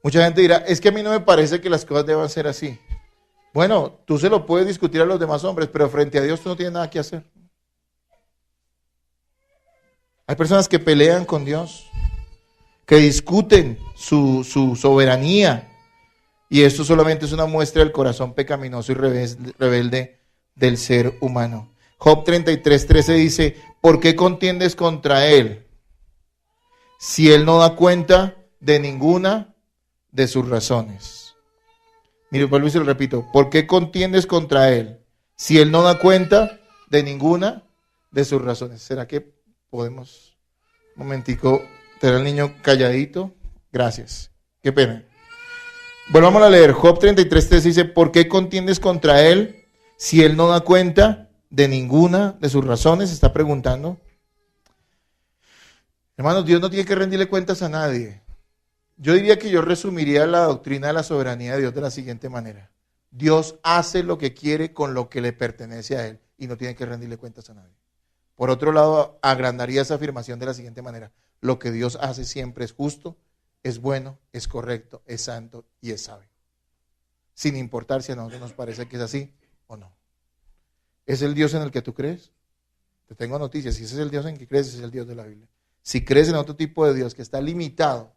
Mucha gente dirá, es que a mí no me parece que las cosas deban ser así. Bueno, tú se lo puedes discutir a los demás hombres, pero frente a Dios tú no tienes nada que hacer. Hay personas que pelean con Dios, que discuten su soberanía, y esto solamente es una muestra del corazón pecaminoso y rebelde del ser humano. Job 33:13 dice, ¿por qué contiendes contra él si él no da cuenta de ninguna de sus razones? Mire, vuelvo y se lo repito, ¿por qué contiendes contra él si él no da cuenta de ninguna de sus razones? ¿Será que podemos, un momentico, tener al niño calladito? Gracias, qué pena. Volvamos a leer, Job 33:3 dice, ¿por qué contiendes contra él si él no da cuenta de ninguna de sus razones? Está preguntando. Hermanos, Dios no tiene que rendirle cuentas a nadie. Yo diría que yo resumiría la doctrina de la soberanía de Dios de la siguiente manera. Dios hace lo que quiere con lo que le pertenece a Él y no tiene que rendirle cuentas a nadie. Por otro lado, agrandaría esa afirmación de la siguiente manera. Lo que Dios hace siempre es justo, es bueno, es correcto, es santo y es sabio. Sin importar si a nosotros nos parece que es así o no. ¿Es el Dios en el que tú crees? Te tengo noticias. Si ese es el Dios en que crees, ese es el Dios de la Biblia. Si crees en otro tipo de Dios que está limitado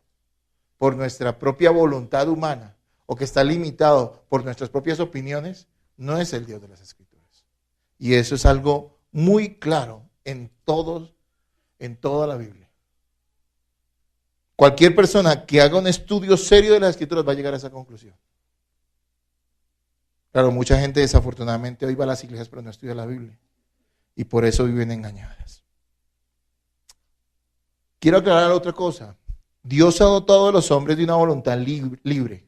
por nuestra propia voluntad humana o que está limitado por nuestras propias opiniones, no es el Dios de las Escrituras. Y eso es algo muy claro en toda la Biblia. Cualquier persona que haga un estudio serio de las Escrituras va a llegar a esa conclusión. Claro, mucha gente desafortunadamente hoy va a las iglesias pero no estudia la Biblia y por eso viven engañadas. Quiero aclarar otra cosa. Dios ha dotado a los hombres de una voluntad libre,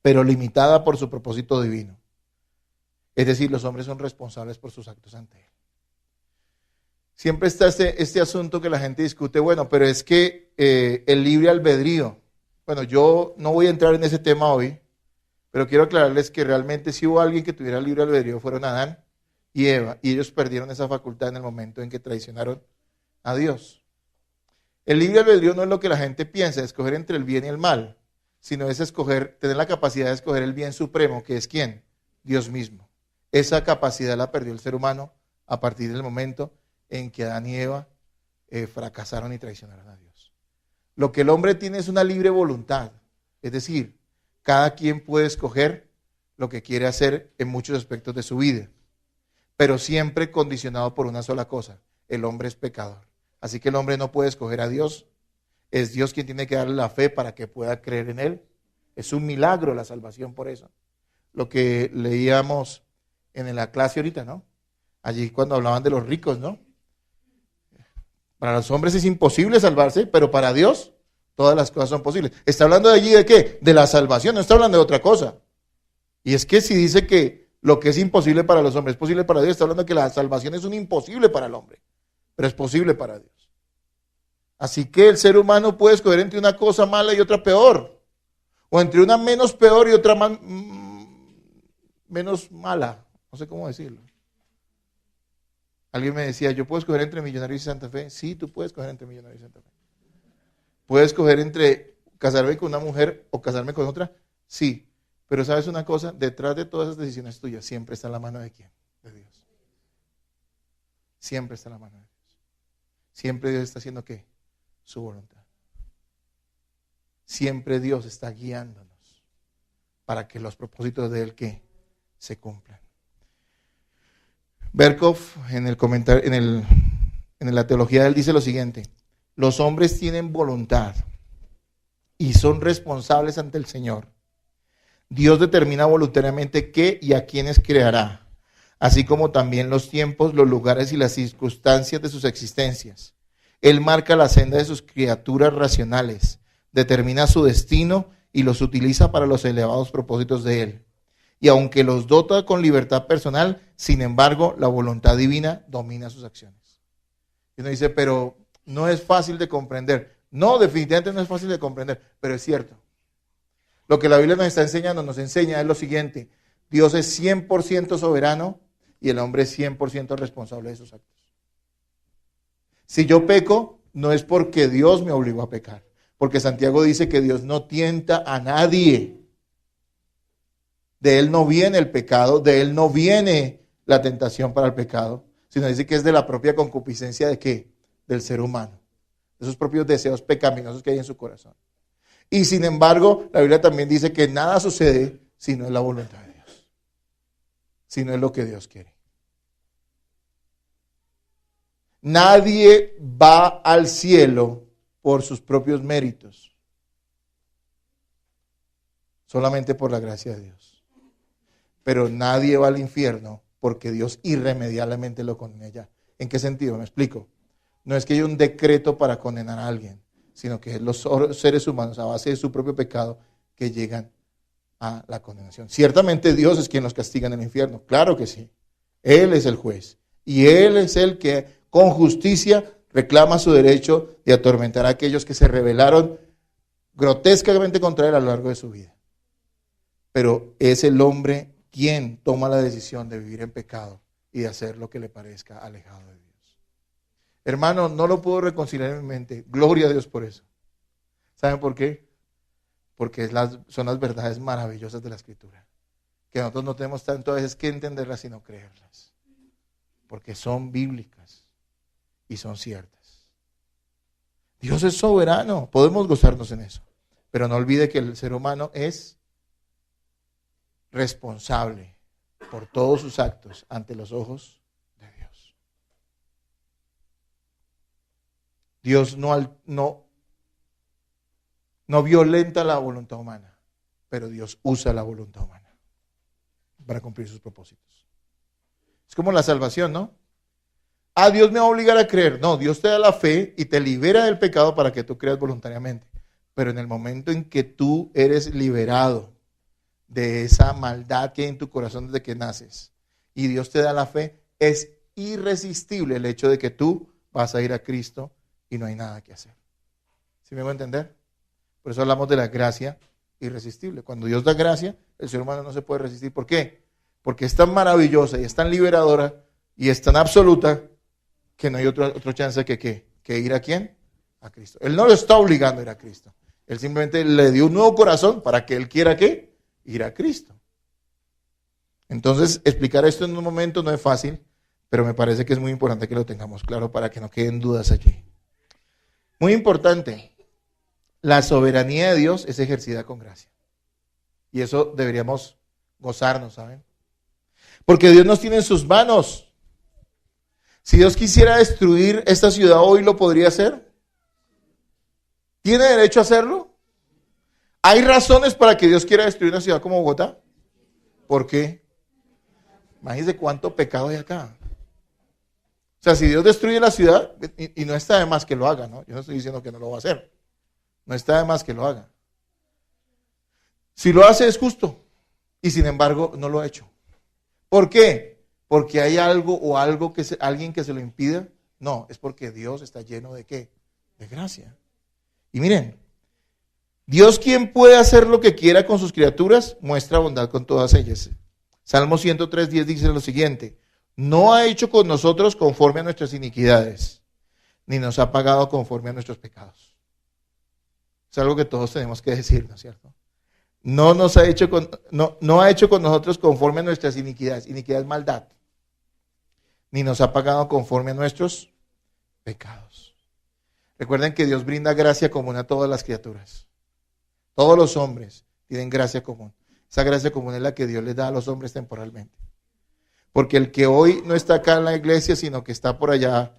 pero limitada por su propósito divino. Es decir, los hombres son responsables por sus actos ante Él. Siempre está este asunto que la gente discute, bueno, pero es que el libre albedrío. Bueno, yo no voy a entrar en ese tema hoy, pero quiero aclararles que realmente si hubo alguien que tuviera libre albedrío fueron Adán y Eva, y ellos perdieron esa facultad en el momento en que traicionaron a Dios. El libre albedrío no es lo que la gente piensa, escoger entre el bien y el mal, sino es tener la capacidad de escoger el bien supremo, que es ¿quién? Dios mismo. Esa capacidad la perdió el ser humano a partir del momento en que Adán y Eva fracasaron y traicionaron a Dios. Lo que el hombre tiene es una libre voluntad, es decir, cada quien puede escoger lo que quiere hacer en muchos aspectos de su vida, pero siempre condicionado por una sola cosa: el hombre es pecador. Así que el hombre no puede escoger a Dios, es Dios quien tiene que darle la fe para que pueda creer en Él. Es un milagro la salvación por eso. Lo que leíamos en la clase ahorita, ¿no? Allí cuando hablaban de los ricos, ¿no? Para los hombres es imposible salvarse, pero para Dios todas las cosas son posibles. Está hablando de allí de qué? De la salvación, no está hablando de otra cosa. Y es que si dice que lo que es imposible para los hombres es posible para Dios, está hablando de que la salvación es un imposible para el hombre, pero es posible para Dios. Así que el ser humano puede escoger entre una cosa mala y otra peor, o entre una menos peor y otra menos mala, no sé cómo decirlo. Alguien me decía, ¿yo puedo escoger entre Millonarios y Santa Fe? Sí, tú puedes escoger entre Millonarios y Santa Fe. ¿Puedes escoger entre casarme con una mujer o casarme con otra? Sí, pero ¿sabes una cosa? Detrás de todas esas decisiones tuyas siempre está la mano de ¿quién? De Dios. Siempre está la mano de Dios. Siempre Dios está haciendo ¿qué? Su voluntad. Siempre Dios está guiándonos para que los propósitos de Él ¿qué? Se cumplan. Berkhoff en el comentario, en la teología de él dice lo siguiente: los hombres tienen voluntad y son responsables ante el Señor. Dios determina voluntariamente qué y a quiénes creará, así como también los tiempos, los lugares y las circunstancias de sus existencias. Él marca la senda de sus criaturas racionales, determina su destino y los utiliza para los elevados propósitos de Él. Y aunque los dota con libertad personal, sin embargo, la voluntad divina domina sus acciones. Y uno dice, pero no es fácil de comprender. No, definitivamente no es fácil de comprender, pero es cierto. Lo que la Biblia nos está enseñando, nos enseña es lo siguiente: Dios es 100% soberano y el hombre es 100% responsable de sus actos. Si yo peco, no es porque Dios me obligó a pecar, porque Santiago dice que Dios no tienta a nadie. De Él no viene el pecado, de Él no viene la tentación para el pecado, sino dice que es de la propia concupiscencia de ¿qué? Del ser humano, de esos propios deseos pecaminosos que hay en su corazón. Y sin embargo, la Biblia también dice que nada sucede si no es la voluntad de Dios, si no es lo que Dios quiere. Nadie va al cielo por sus propios méritos, solamente por la gracia de Dios. Pero nadie va al infierno porque Dios irremediablemente lo condena ya. ¿En qué sentido? Me explico. No es que haya un decreto para condenar a alguien, sino que es los seres humanos a base de su propio pecado que llegan a la condenación. Ciertamente Dios es quien los castiga en el infierno, claro que sí. Él es el juez y Él es el que con justicia reclama su derecho de atormentar a aquellos que se rebelaron grotescamente contra Él a lo largo de su vida. Pero es el hombre quien toma la decisión de vivir en pecado y de hacer lo que le parezca alejado de Dios. Hermano, no lo puedo reconciliar en mi mente. Gloria a Dios por eso. ¿Saben por qué? Porque son las verdades maravillosas de la Escritura, que nosotros no tenemos tanto a veces que entenderlas sino creerlas, porque son bíblicas y son ciertas. Dios es soberano, podemos gozarnos en eso, pero no olvide que el ser humano es responsable por todos sus actos ante los ojos de Dios. Dios no violenta la voluntad humana, pero Dios usa la voluntad humana para cumplir sus propósitos. Es como la salvación, ¿no? Dios me va a obligar a creer. No, Dios te da la fe y te libera del pecado para que tú creas voluntariamente. Pero en el momento en que tú eres liberado de esa maldad que hay en tu corazón desde que naces y Dios te da la fe, es irresistible el hecho de que tú vas a ir a Cristo y no hay nada que hacer. ¿Sí me voy a entender? Por eso hablamos de la gracia irresistible. Cuando Dios da gracia, el ser humano no se puede resistir. ¿Por qué? Porque es tan maravillosa y es tan liberadora y es tan absoluta que no hay otro chance que ir a ¿quién? A Cristo. Él no lo está obligando a ir a Cristo. Él simplemente le dio un nuevo corazón para que él quiera ¿qué? Ir a Cristo. Entonces, explicar esto en un momento no es fácil, pero me parece que es muy importante que lo tengamos claro para que no queden dudas allí. Muy importante, la soberanía de Dios es ejercida con gracia. Y eso deberíamos gozarnos, ¿saben? Porque Dios nos tiene en sus manos. Si Dios quisiera destruir esta ciudad hoy, ¿lo podría hacer? ¿Tiene derecho a hacerlo? ¿Hay razones para que Dios quiera destruir una ciudad como Bogotá? ¿Por qué? Imagínense cuánto pecado hay acá. O sea, si Dios destruye la ciudad, y no está de más que lo haga, ¿no? Yo no estoy diciendo que no lo va a hacer. No está de más que lo haga. Si lo hace es justo. Y sin embargo no lo ha hecho. ¿Por qué? ¿Porque hay algo o alguien que se lo impida? No, es porque Dios está lleno de ¿qué? De gracia. Y miren, Dios, quien puede hacer lo que quiera con sus criaturas, muestra bondad con todas ellas. Salmo 103:10 dice lo siguiente: no ha hecho con nosotros conforme a nuestras iniquidades, ni nos ha pagado conforme a nuestros pecados. Es algo que todos tenemos que decir, ¿no es cierto? No ha hecho con nosotros conforme a nuestras iniquidades. Iniquidad es maldad. Ni nos ha pagado conforme a nuestros pecados. Recuerden que Dios brinda gracia común a todas las criaturas. Todos los hombres tienen gracia común. Esa gracia común es la que Dios les da a los hombres temporalmente. Porque el que hoy no está acá en la iglesia, sino que está por allá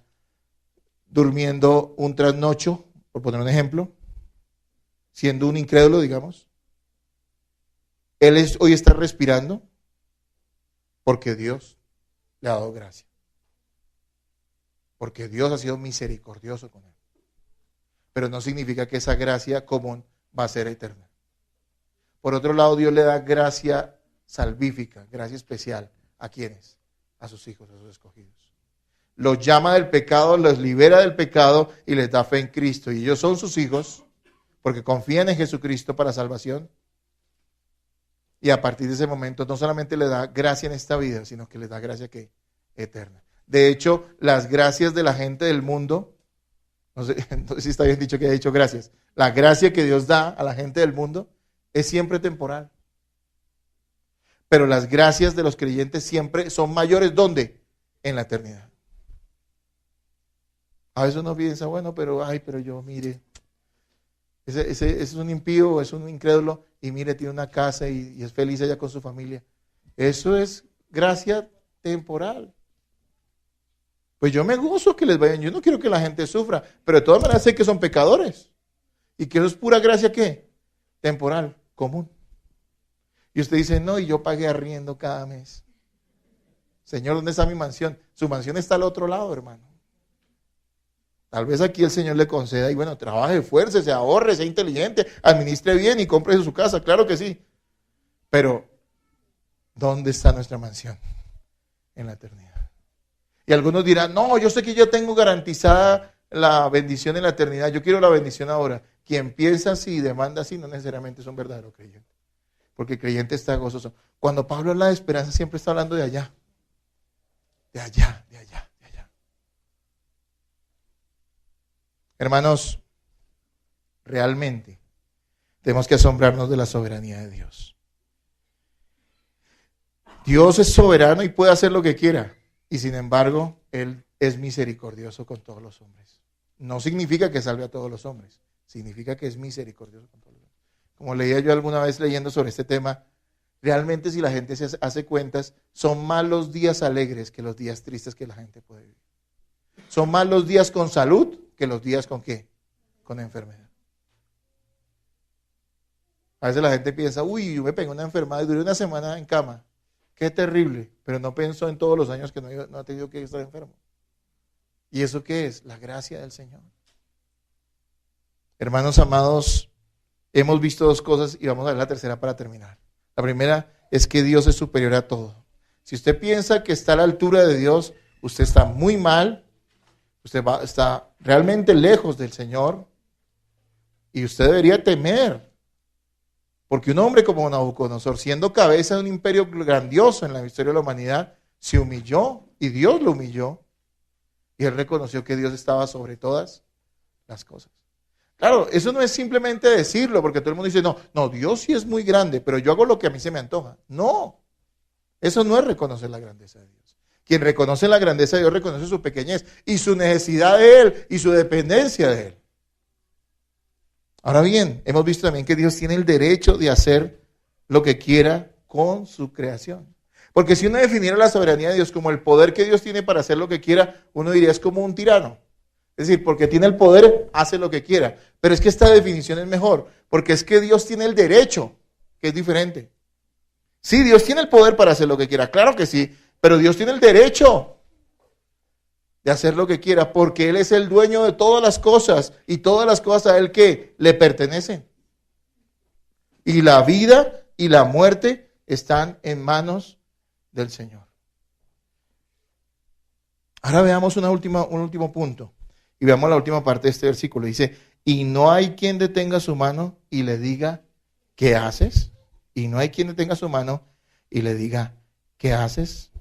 durmiendo un trasnocho, por poner un ejemplo, siendo un incrédulo, digamos, hoy está respirando porque Dios le ha dado gracia. Porque Dios ha sido misericordioso con él. Pero no significa que esa gracia común va a ser eterna. Por otro lado, Dios le da gracia salvífica, gracia especial. ¿A quiénes? A sus hijos, a sus escogidos. Los llama del pecado, los libera del pecado y les da fe en Cristo. Y ellos son sus hijos porque confían en Jesucristo para salvación. Y a partir de ese momento no solamente le da gracia en esta vida, sino que les da gracia que eterna. De hecho, las gracias de la gente del mundo, no sé si está bien dicho que haya dicho gracias, la gracia que Dios da a la gente del mundo es siempre temporal. Pero las gracias de los creyentes siempre son mayores, ¿dónde? En la eternidad. A veces uno piensa, bueno, pero yo, mire, ese es un impío, es un incrédulo, y mire, tiene una casa y es feliz allá con su familia. Eso es gracia temporal. Pues yo me gozo que les vayan, yo no quiero que la gente sufra, pero de todas maneras sé que son pecadores. Y que eso es pura gracia, ¿qué? Temporal, común. Y usted dice, no, y yo pagué arriendo cada mes. Señor, ¿dónde está mi mansión? Su mansión está al otro lado, hermano. Tal vez aquí el Señor le conceda y bueno, trabaje, esfuerce, se ahorre, sea inteligente, administre bien y compre su casa, claro que sí. Pero, ¿dónde está nuestra mansión? En la eternidad. Y algunos dirán, no, yo sé que yo tengo garantizada la bendición en la eternidad, yo quiero la bendición ahora. Quien piensa así y demanda así no necesariamente es un verdadero creyente. Porque el creyente está gozoso. Cuando Pablo habla de esperanza siempre está hablando de allá. De allá, de allá, de allá. Hermanos, realmente tenemos que asombrarnos de la soberanía de Dios. Dios es soberano y puede hacer lo que quiera. Y sin embargo, Él es misericordioso con todos los hombres. No significa que salve a todos los hombres. Significa que es misericordioso con todos los hombres. Como leía yo alguna vez leyendo sobre este tema, realmente si la gente se hace cuentas, son más los días alegres que los días tristes que la gente puede vivir. Son más los días con salud que los días con ¿qué? Con enfermedad. A veces la gente piensa, uy, yo me pegué una enfermedad y duré una semana en cama. Qué terrible, pero no pensó en todos los años que no ha tenido que estar enfermo. ¿Y eso qué es? La gracia del Señor. Hermanos amados, hemos visto dos cosas y vamos a ver la tercera para terminar. La primera es que Dios es superior a todo. Si usted piensa que está a la altura de Dios, usted está muy mal, está realmente lejos del Señor y usted debería temer. Porque un hombre como Nabucodonosor, siendo cabeza de un imperio grandioso en la historia de la humanidad, se humilló y Dios lo humilló. Y él reconoció que Dios estaba sobre todas las cosas. Claro, eso no es simplemente decirlo, porque todo el mundo dice, no, Dios sí es muy grande, pero yo hago lo que a mí se me antoja. No, eso no es reconocer la grandeza de Dios. Quien reconoce la grandeza de Dios reconoce su pequeñez y su necesidad de Él y su dependencia de Él. Ahora bien, hemos visto también que Dios tiene el derecho de hacer lo que quiera con su creación. Porque si uno definiera la soberanía de Dios como el poder que Dios tiene para hacer lo que quiera, uno diría es como un tirano. Es decir, porque tiene el poder, hace lo que quiera. Pero es que esta definición es mejor, porque es que Dios tiene el derecho, que es diferente. Sí, Dios tiene el poder para hacer lo que quiera, claro que sí, pero Dios tiene el derecho. de hacer lo que quiera, porque Él es el dueño de todas las cosas y todas las cosas a Él que le pertenecen. Y la vida y la muerte están en manos del Señor. Ahora veamos un último punto y veamos la última parte de este versículo. Dice, y no hay quien detenga su mano y le diga, ¿qué haces? Y no hay quien detenga su mano y le diga, ¿qué haces?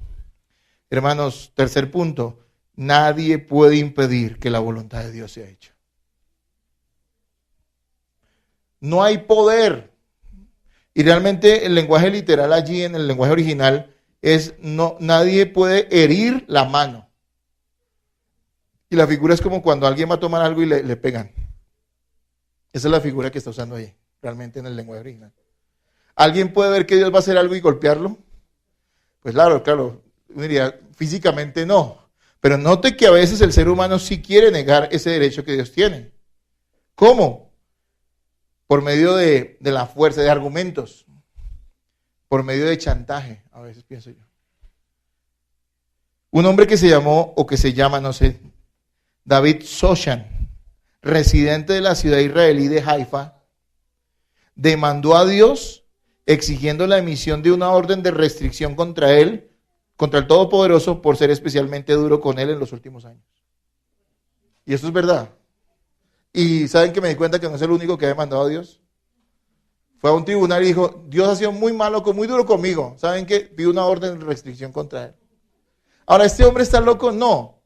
Hermanos, tercer punto, nadie puede impedir que la voluntad de Dios sea hecha. No hay poder. Y realmente el lenguaje literal allí, en el lenguaje original, es no, nadie puede herir la mano. Y la figura es como cuando alguien va a tomar algo y le pegan. Esa es la figura que está usando ahí, realmente en el lenguaje original. ¿Alguien puede ver que Dios va a hacer algo y golpearlo? Pues claro, uno diría, físicamente no. Pero note que a veces el ser humano sí quiere negar ese derecho que Dios tiene. ¿Cómo? Por medio de la fuerza, de argumentos. Por medio de chantaje, a veces pienso yo. Un hombre que se llamó, o que se llama, no sé, David Soshan, residente de la ciudad israelí de Haifa, demandó a Dios exigiendo la emisión de una orden de restricción contra él, contra el Todopoderoso, por ser especialmente duro con él en los últimos años. Y eso es verdad. Y ¿saben que me di cuenta que no es el único que ha demandado a Dios? Fue a un tribunal y dijo, Dios ha sido muy malo, muy duro conmigo. ¿Saben qué? Pidió una orden de restricción contra él. Ahora, ¿este hombre está loco? No.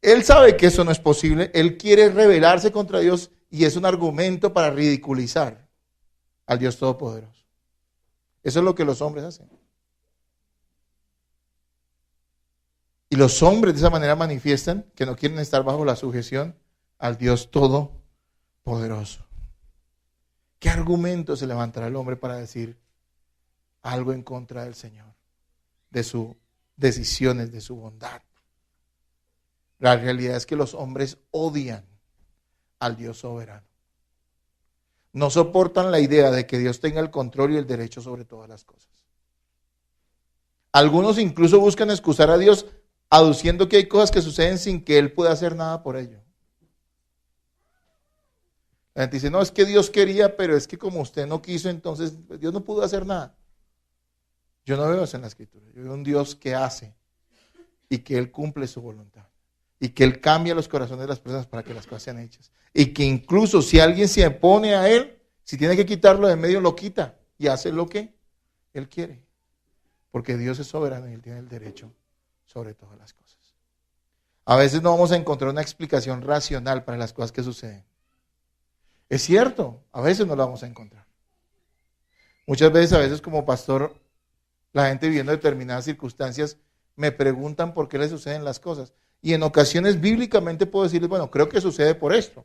Él sabe que eso no es posible. Él quiere rebelarse contra Dios y es un argumento para ridiculizar al Dios Todopoderoso. Eso es lo que los hombres hacen. Y los hombres de esa manera manifiestan que no quieren estar bajo la sujeción al Dios Todopoderoso. ¿Qué argumento se levantará el hombre para decir algo en contra del Señor? De sus decisiones, de su bondad. La realidad es que los hombres odian al Dios soberano. No soportan la idea de que Dios tenga el control y el derecho sobre todas las cosas. Algunos incluso buscan excusar a Dios aduciendo que hay cosas que suceden sin que Él pueda hacer nada por ello. La gente dice, no, es que Dios quería, pero es que como usted no quiso, entonces Dios no pudo hacer nada. Yo no veo eso en la Escritura. Yo veo un Dios que hace y que Él cumple su voluntad. Y que Él cambia los corazones de las personas para que las cosas sean hechas. Y que incluso si alguien se opone a Él, si tiene que quitarlo de en medio, lo quita y hace lo que Él quiere. Porque Dios es soberano y Él tiene el derecho sobre todas las cosas. A veces no vamos a encontrar una explicación racional para las cosas que suceden. Es cierto, a veces no la vamos a encontrar. Muchas veces, a veces como pastor, la gente viviendo determinadas circunstancias me preguntan por qué le suceden las cosas. Y en ocasiones bíblicamente puedo decirles, bueno, creo que sucede por esto.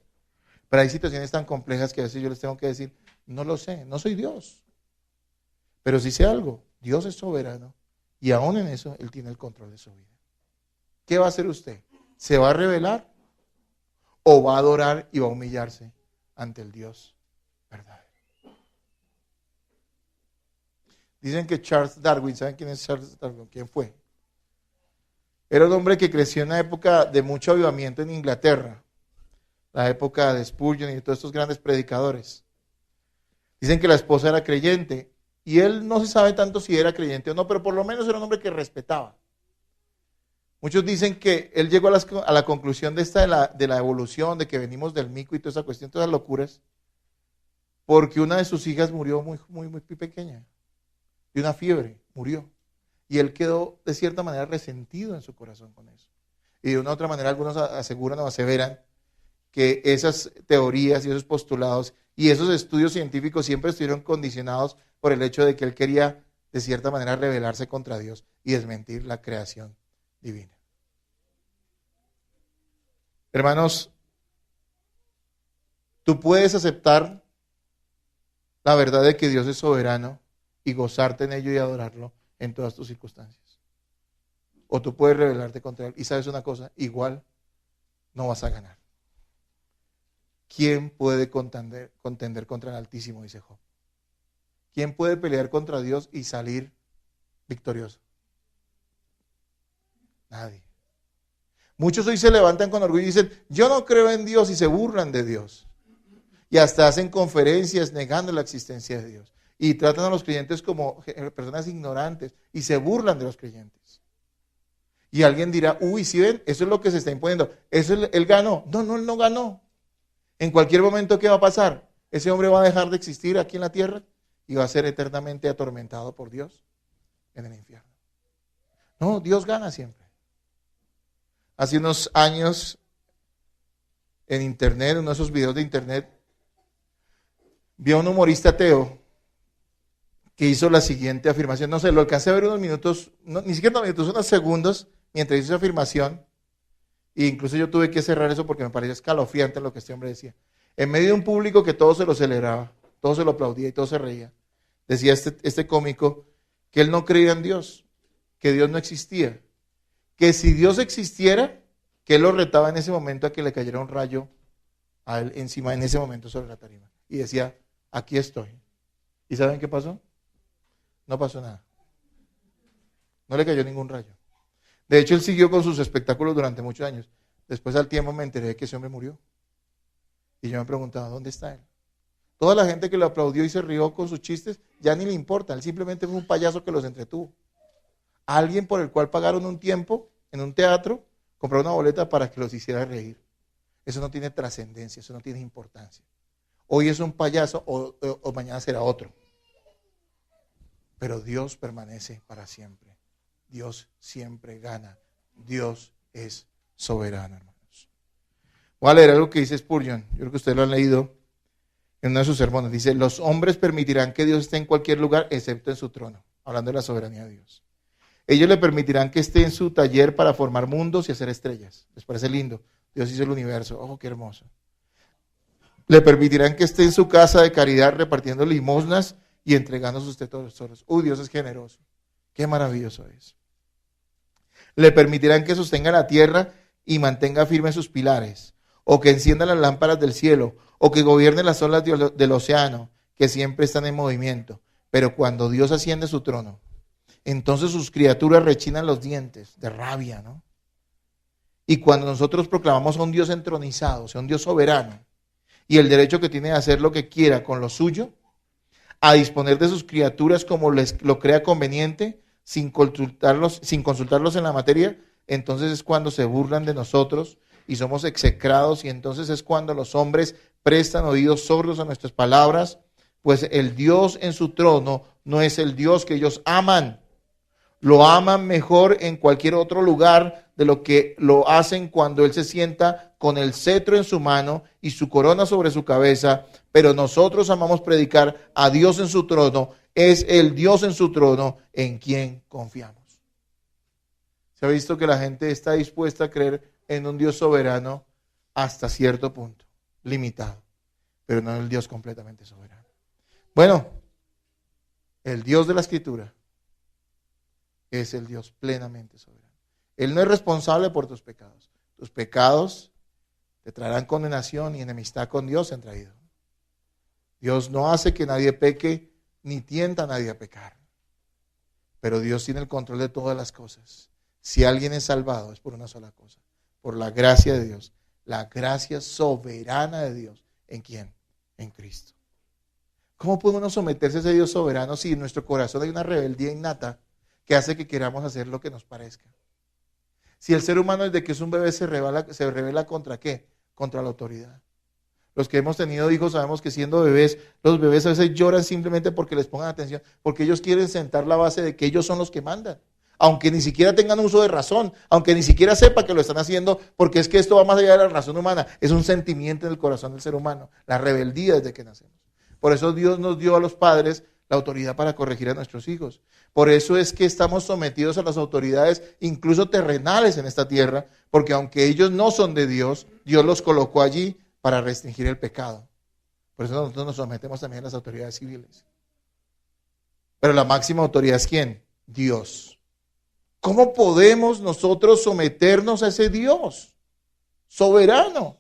Pero hay situaciones tan complejas que a veces yo les tengo que decir, no lo sé, no soy Dios. Pero sí sé algo, Dios es soberano y aún en eso Él tiene el control de su vida. ¿Qué va a hacer usted? ¿Se va a rebelar o va a adorar y va a humillarse ante el Dios verdadero? Dicen que Charles Darwin, ¿saben quién es Charles Darwin? ¿Quién fue? Era un hombre que creció en una época de mucho avivamiento en Inglaterra, la época de Spurgeon y de todos estos grandes predicadores. Dicen que la esposa era creyente y él no se sabe tanto si era creyente o no, pero por lo menos era un hombre que respetaba. Muchos dicen que él llegó a la conclusión de la evolución, de que venimos del mico y toda esa cuestión, todas las locuras, porque una de sus hijas murió muy pequeña, de una fiebre, murió. Y él quedó de cierta manera resentido en su corazón con eso. Y de una u otra manera algunos aseguran o aseveran que esas teorías y esos postulados y esos estudios científicos siempre estuvieron condicionados por el hecho de que él quería de cierta manera rebelarse contra Dios y desmentir la creación divina. Hermanos, tú puedes aceptar la verdad de que Dios es soberano y gozarte en ello y adorarlo en todas tus circunstancias. O tú puedes rebelarte contra Él y sabes una cosa, igual no vas a ganar. ¿Quién puede contender contra el Altísimo? Dice Job. ¿Quién puede pelear contra Dios y salir victorioso? Nadie. Muchos hoy se levantan con orgullo y dicen, yo no creo en Dios, y se burlan de Dios. Y hasta hacen conferencias negando la existencia de Dios. Y tratan a los creyentes como personas ignorantes y se burlan de los creyentes. Y alguien dirá, uy, ¿sí ven? Eso es lo que se está imponiendo. Eso él ganó. No, él no ganó. En cualquier momento, ¿qué va a pasar? Ese hombre va a dejar de existir aquí en la tierra y va a ser eternamente atormentado por Dios en el infierno. No, Dios gana siempre. Hace unos años en internet, uno de esos videos de internet, vi a un humorista ateo que hizo la siguiente afirmación. No sé, lo alcancé a ver unos minutos, ni siquiera unos minutos, unos segundos, mientras hizo esa afirmación. E incluso yo tuve que cerrar eso porque me pareció escalofriante lo que este hombre decía. En medio de un público que todo se lo celebraba, todo se lo aplaudía y todo se reía, decía este cómico que él no creía en Dios, que Dios no existía, que si Dios existiera, que él lo retaba en ese momento a que le cayera un rayo a él encima en ese momento sobre la tarima. Y decía, aquí estoy. ¿Y saben qué pasó? No pasó nada. No le cayó ningún rayo. De hecho, él siguió con sus espectáculos durante muchos años. Después al tiempo me enteré de que ese hombre murió. Y yo me preguntaba, ¿dónde está él? Toda la gente que lo aplaudió y se rió con sus chistes, ya ni le importa. Él simplemente fue un payaso que los entretuvo. Alguien por el cual pagaron un tiempo en un teatro, compraron una boleta para que los hiciera reír. Eso no tiene trascendencia, eso no tiene importancia. Hoy es un payaso o mañana será otro. Pero Dios permanece para siempre. Dios siempre gana. Dios es soberano, hermanos. Voy a leer algo que dice Spurgeon. Yo creo que ustedes lo han leído en uno de sus sermones. Dice, los hombres permitirán que Dios esté en cualquier lugar excepto en su trono. Hablando de la soberanía de Dios. Ellos le permitirán que esté en su taller para formar mundos y hacer estrellas. ¿Les parece lindo? Dios hizo el universo. ¡Oh, qué hermoso! Le permitirán que esté en su casa de caridad repartiendo limosnas y entregando sus tesoros. ¡Uy, Dios es generoso! ¡Qué maravilloso es! Le permitirán que sostenga la tierra y mantenga firmes sus pilares, o que encienda las lámparas del cielo, o que gobierne las olas del océano, que siempre están en movimiento. Pero cuando Dios asciende a su trono, entonces sus criaturas rechinan los dientes de rabia, ¿no? Y cuando nosotros proclamamos a un Dios entronizado, o sea, un Dios soberano, y el derecho que tiene de hacer lo que quiera con lo suyo, a disponer de sus criaturas como lo crea conveniente, sin consultarlos en la materia, entonces es cuando se burlan de nosotros y somos execrados, y entonces es cuando los hombres prestan oídos sordos a nuestras palabras, pues el Dios en su trono no es el Dios que ellos aman. Lo aman mejor en cualquier otro lugar de lo que lo hacen cuando Él se sienta con el cetro en su mano y su corona sobre su cabeza. Pero nosotros amamos predicar a Dios en su trono. Es el Dios en su trono en quien confiamos. Se ha visto que la gente está dispuesta a creer en un Dios soberano hasta cierto punto, limitado, pero no en el Dios completamente soberano. Bueno, el Dios de la Escritura es el Dios plenamente soberano. Él no es responsable por tus pecados. Tus pecados te traerán condenación y enemistad con Dios han traído. Dios no hace que nadie peque ni tienta a nadie a pecar. Pero Dios tiene el control de todas las cosas. Si alguien es salvado es por una sola cosa, por la gracia de Dios, la gracia soberana de Dios. ¿En quién? En Cristo. ¿Cómo puede uno someterse a ese Dios soberano si en nuestro corazón hay una rebeldía innata que hace que queramos hacer lo que nos parezca? Si el ser humano desde que es un bebé se revela ¿contra qué? Contra la autoridad. Los que hemos tenido hijos sabemos que siendo bebés, los bebés a veces lloran simplemente porque les pongan atención, porque ellos quieren sentar la base de que ellos son los que mandan. Aunque ni siquiera tengan uso de razón, aunque ni siquiera sepa que lo están haciendo, porque es que esto va más allá de la razón humana, es un sentimiento en el corazón del ser humano, la rebeldía desde que nacemos. Por eso Dios nos dio a los padres la autoridad para corregir a nuestros hijos. Por eso es que estamos sometidos a las autoridades, incluso terrenales en esta tierra, porque aunque ellos no son de Dios, Dios los colocó allí para restringir el pecado. Por eso nosotros nos sometemos también a las autoridades civiles. Pero la máxima autoridad es ¿quién? Dios. ¿Cómo podemos nosotros someternos a ese Dios soberano?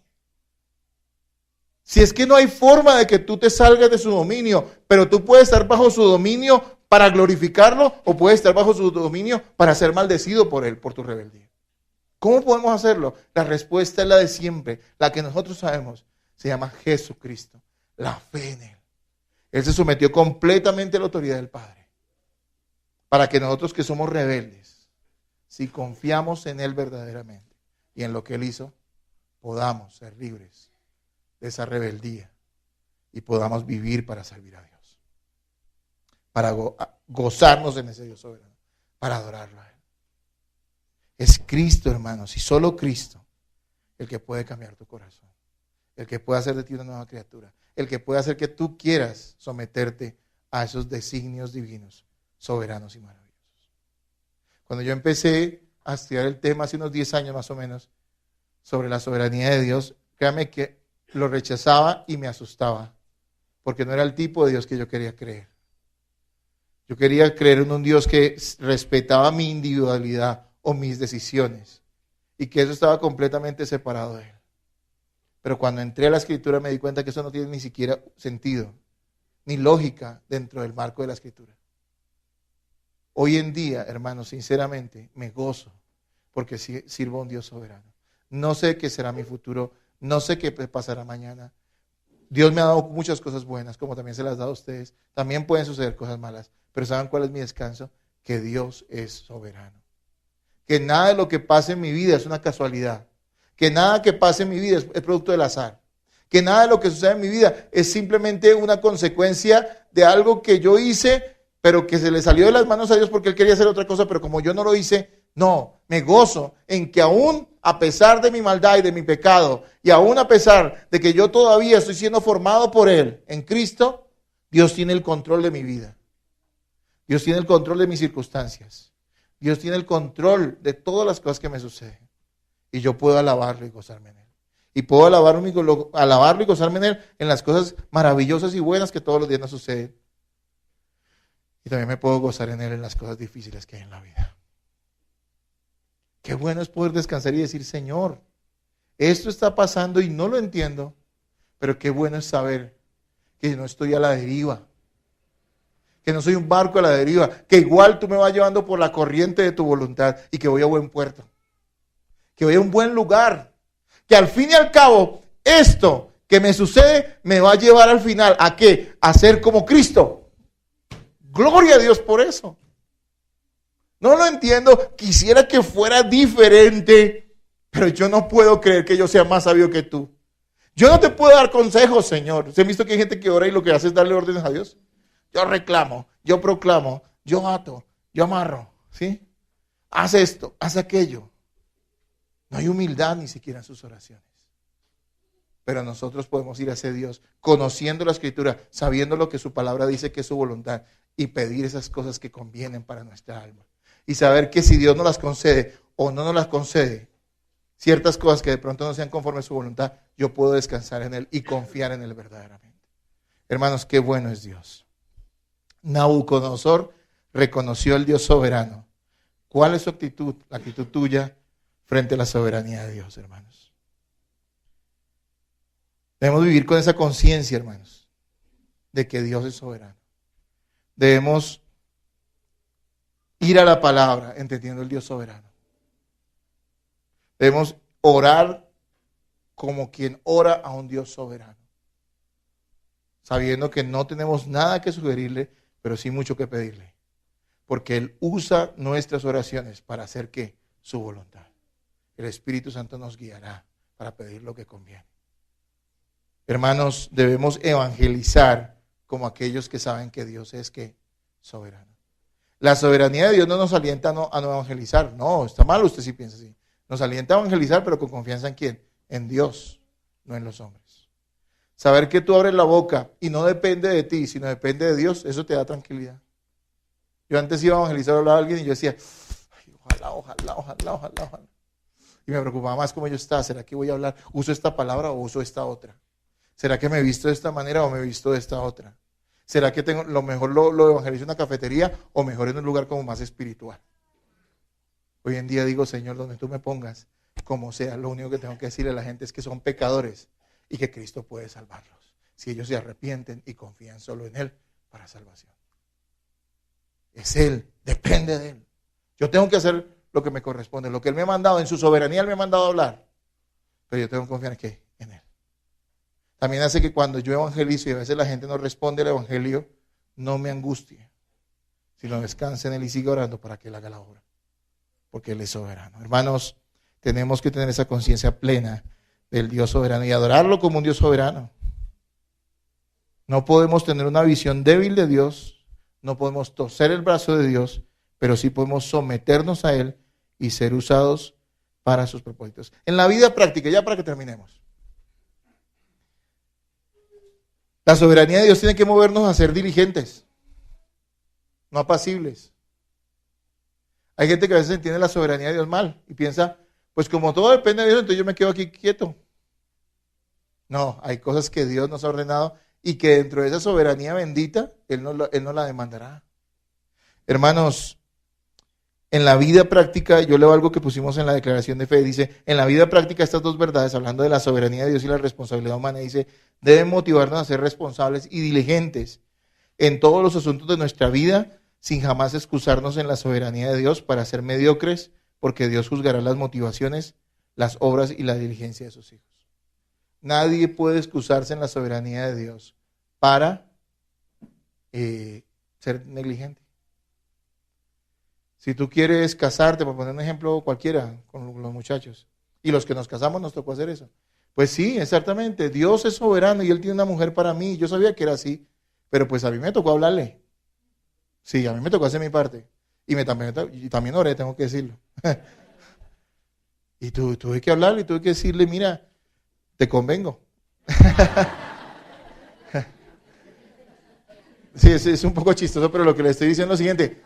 Si es que no hay forma de que tú te salgas de su dominio, pero tú puedes estar bajo su dominio para glorificarlo o puedes estar bajo su dominio para ser maldecido por él, por tu rebeldía. ¿Cómo podemos hacerlo? La respuesta es la de siempre, la que nosotros sabemos. Se llama Jesucristo, la fe en Él. Él se sometió completamente a la autoridad del Padre. Para que nosotros que somos rebeldes, si confiamos en Él verdaderamente y en lo que Él hizo, podamos ser libres de esa rebeldía y podamos vivir para servir a Dios. Para gozarnos en ese Dios soberano, para adorarlo a Él. Es Cristo, hermanos, y solo Cristo el que puede cambiar tu corazón, el que puede hacer de ti una nueva criatura, el que puede hacer que tú quieras someterte a esos designios divinos, soberanos y maravillosos. Cuando yo empecé a estudiar el tema hace unos 10 años más o menos, sobre la soberanía de Dios, créame que lo rechazaba y me asustaba, porque no era el tipo de Dios que yo quería creer. Yo quería creer en un Dios que respetaba mi individualidad o mis decisiones, y que eso estaba completamente separado de Él. Pero cuando entré a la Escritura me di cuenta que eso no tiene ni siquiera sentido, ni lógica dentro del marco de la Escritura. Hoy en día, hermanos, sinceramente, me gozo porque sirvo a un Dios soberano. No sé qué será mi futuro, no sé qué pasará mañana. Dios me ha dado muchas cosas buenas, como también se las ha dado a ustedes. También pueden suceder cosas malas, pero ¿saben cuál es mi descanso? Que Dios es soberano. Que nada de lo que pase en mi vida es una casualidad. Que nada que pase en mi vida es producto del azar. Que nada de lo que sucede en mi vida es simplemente una consecuencia de algo que yo hice, pero que se le salió de las manos a Dios porque Él quería hacer otra cosa, pero como yo no lo hice, no, me gozo en que aún a pesar de mi maldad y de mi pecado, y aún a pesar de que yo todavía estoy siendo formado por Él en Cristo, Dios tiene el control de mi vida. Dios tiene el control de mis circunstancias. Dios tiene el control de todas las cosas que me suceden. Y yo puedo alabarlo y gozarme en Él. Y puedo alabarlo y gozarme en Él en las cosas maravillosas y buenas que todos los días nos suceden. Y también me puedo gozar en Él en las cosas difíciles que hay en la vida. Qué bueno es poder descansar y decir, Señor, esto está pasando y no lo entiendo, pero qué bueno es saber que no estoy a la deriva, que no soy un barco a la deriva, que igual tú me vas llevando por la corriente de tu voluntad y que voy a buen puerto, que voy a un buen lugar, que al fin y al cabo esto que me sucede me va a llevar al final ¿a qué? A ser como Cristo. Gloria a Dios por eso. No lo entiendo, quisiera que fuera diferente, pero yo no puedo creer que yo sea más sabio que tú. Yo no te puedo dar consejos, Señor. ¿Se han visto que hay gente que ora y lo que hace es darle órdenes a Dios? Yo reclamo, yo proclamo, yo ato, yo amarro, ¿sí? Haz esto, haz aquello. No hay humildad ni siquiera en sus oraciones. Pero nosotros podemos ir hacia Dios, conociendo la Escritura, sabiendo lo que su palabra dice que es su voluntad, y pedir esas cosas que convienen para nuestra alma. Y saber que si Dios nos las concede o no nos las concede, ciertas cosas que de pronto no sean conforme a su voluntad, yo puedo descansar en Él y confiar en Él verdaderamente. Hermanos, qué bueno es Dios. Nabucodonosor reconoció al Dios soberano. ¿Cuál es su actitud? La actitud tuya frente a la soberanía de Dios, hermanos. Debemos vivir con esa conciencia, hermanos, de que Dios es soberano. Debemos ir a la palabra entendiendo el Dios soberano. Debemos orar como quien ora a un Dios soberano, sabiendo que no tenemos nada que sugerirle, pero sí mucho que pedirle, porque Él usa nuestras oraciones para hacer ¿qué? Su voluntad. El Espíritu Santo nos guiará para pedir lo que conviene. Hermanos, debemos evangelizar como aquellos que saben que Dios es ¿qué? Soberano. La soberanía de Dios no nos alienta a no evangelizar. No, está mal usted si piensa así. Nos alienta a evangelizar, pero con confianza ¿en quién? En Dios, no en los hombres. Saber que tú abres la boca y no depende de ti, sino depende de Dios, eso te da tranquilidad. Yo antes iba a evangelizar, hablaba a alguien y yo decía, ay, ojalá. Y me preocupaba más cómo yo estaba. ¿Será que voy a hablar? ¿Uso esta palabra o uso esta otra? ¿Será que me he visto de esta manera o me he visto de esta otra? ¿Será que tengo lo mejor lo evangelizo en una cafetería o mejor en un lugar como más espiritual? Hoy en día digo, Señor, donde tú me pongas, como sea, lo único que tengo que decirle a la gente es que son pecadores y que Cristo puede salvarlos, si ellos se arrepienten y confían solo en Él para salvación. Es Él, depende de Él. Yo tengo que hacer lo que me corresponde, lo que Él me ha mandado, en su soberanía Él me ha mandado a hablar. Pero yo tengo que confiar en ¿qué? En Él. También hace que cuando yo evangelizo y a veces la gente no responde al evangelio, no me angustie, sino descanse en Él y siga orando para que Él haga la obra, porque Él es soberano. Hermanos, tenemos que tener esa conciencia plena del Dios soberano y adorarlo como un Dios soberano. No podemos tener una visión débil de Dios, no podemos torcer el brazo de Dios, pero sí podemos someternos a Él y ser usados para sus propósitos. En la vida práctica, ya para que terminemos. La soberanía de Dios tiene que movernos a ser diligentes, no apacibles. Hay gente que a veces entiende la soberanía de Dios mal y piensa, pues como todo depende de Dios, entonces yo me quedo aquí quieto. No, hay cosas que Dios nos ha ordenado y que dentro de esa soberanía bendita, Él no la demandará. Hermanos, en la vida práctica, yo leo algo que pusimos en la declaración de fe, dice, en la vida práctica estas dos verdades, hablando de la soberanía de Dios y la responsabilidad humana, dice, deben motivarnos a ser responsables y diligentes en todos los asuntos de nuestra vida, sin jamás excusarnos en la soberanía de Dios para ser mediocres, porque Dios juzgará las motivaciones, las obras y la diligencia de sus hijos. Nadie puede excusarse en la soberanía de Dios para ser negligente. Si tú quieres casarte, por poner un ejemplo cualquiera con los muchachos, y los que nos casamos nos tocó hacer eso. Pues sí, exactamente, Dios es soberano y Él tiene una mujer para mí. Yo sabía que era así, pero pues a mí me tocó hablarle. Sí, a mí me tocó hacer mi parte. Y también oré, tengo que decirlo. Y tuve que hablarle y tuve que decirle, mira, te convengo. Sí, es un poco chistoso, pero lo que le estoy diciendo es lo siguiente.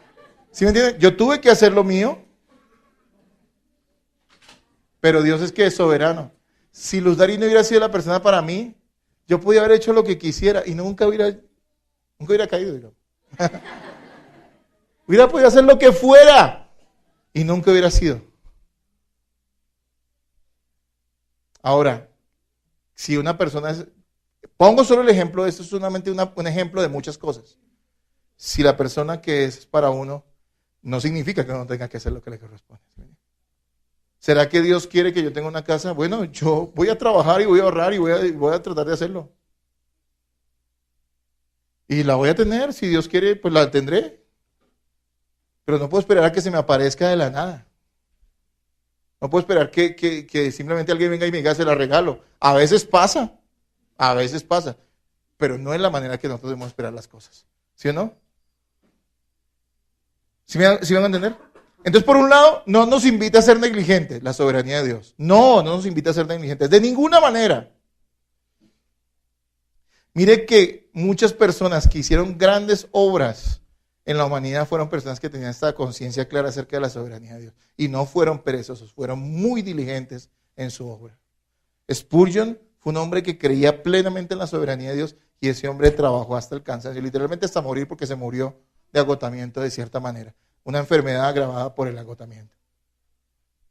¿Sí me entienden? Yo tuve que hacer lo mío, pero Dios es que es soberano. Si Luz Darí no hubiera sido la persona para mí, yo podía haber hecho lo que quisiera y nunca hubiera caído, digamos. Hubiera podido hacer lo que fuera y nunca hubiera sido. Ahora, si una persona pongo solo el ejemplo, esto es solamente un ejemplo de muchas cosas. Si la persona que es para uno, no significa que uno tenga que hacer lo que le corresponde. ¿Será que Dios quiere que yo tenga una casa? Bueno, yo voy a trabajar y voy a ahorrar y voy a tratar de hacerlo. Y la voy a tener, si Dios quiere, pues la tendré. Pero no puedo esperar a que se me aparezca de la nada. No puedo esperar que simplemente alguien venga y me diga, se la regalo. A veces pasa, pero no es la manera que nosotros debemos esperar las cosas. ¿Sí o no? ¿Sí van a entender? Entonces, por un lado, no nos invita a ser negligentes, la soberanía de Dios. No nos invita a ser negligentes, de ninguna manera. Mire que muchas personas que hicieron grandes obras en la humanidad fueron personas que tenían esta conciencia clara acerca de la soberanía de Dios. Y no fueron perezosos, fueron muy diligentes en su obra. Spurgeon fue un hombre que creía plenamente en la soberanía de Dios y ese hombre trabajó hasta el cansancio, literalmente hasta morir porque se murió de agotamiento de cierta manera. Una enfermedad agravada por el agotamiento.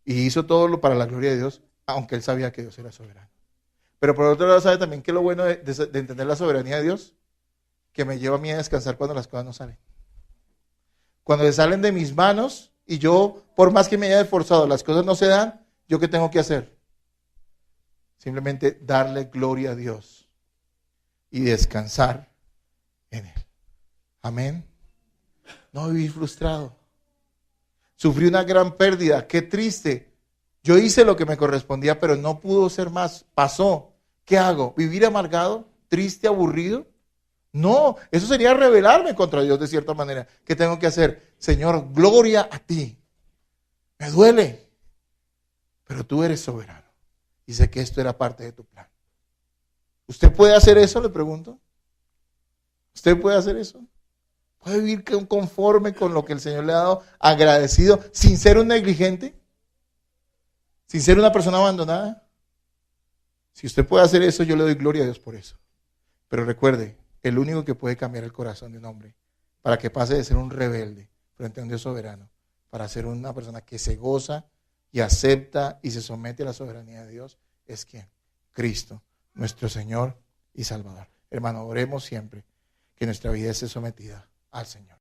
Y hizo todo lo para la gloria de Dios, aunque él sabía que Dios era soberano. Pero por otro lado, ¿sabe también qué es lo bueno de entender la soberanía de Dios? Que me lleva a mí a descansar cuando las cosas no salen. Cuando se salen de mis manos y yo, por más que me haya esforzado, las cosas no se dan, ¿yo qué tengo que hacer? Simplemente darle gloria a Dios y descansar en Él. Amén. No vivir frustrado. Sufrí una gran pérdida, qué triste. Yo hice lo que me correspondía, pero no pudo ser más. Pasó. ¿Qué hago? ¿Vivir amargado? ¿Triste? ¿Aburrido? No, eso sería rebelarme contra Dios de cierta manera. ¿Qué tengo que hacer? Señor, gloria a ti. Me duele, pero tú eres soberano. Y sé que esto era parte de tu plan. ¿Usted puede hacer eso? Le pregunto. ¿Usted puede hacer eso? ¿Puede vivir conforme con lo que el Señor le ha dado, agradecido, sin ser un negligente? ¿Sin ser una persona abandonada? Si usted puede hacer eso, yo le doy gloria a Dios por eso. Pero recuerde, el único que puede cambiar el corazón de un hombre para que pase de ser un rebelde frente a un Dios soberano, para ser una persona que se goza y acepta y se somete a la soberanía de Dios, es ¿quién? Cristo, nuestro Señor y Salvador. Hermano, oremos siempre que nuestra vida esté sometida al Señor.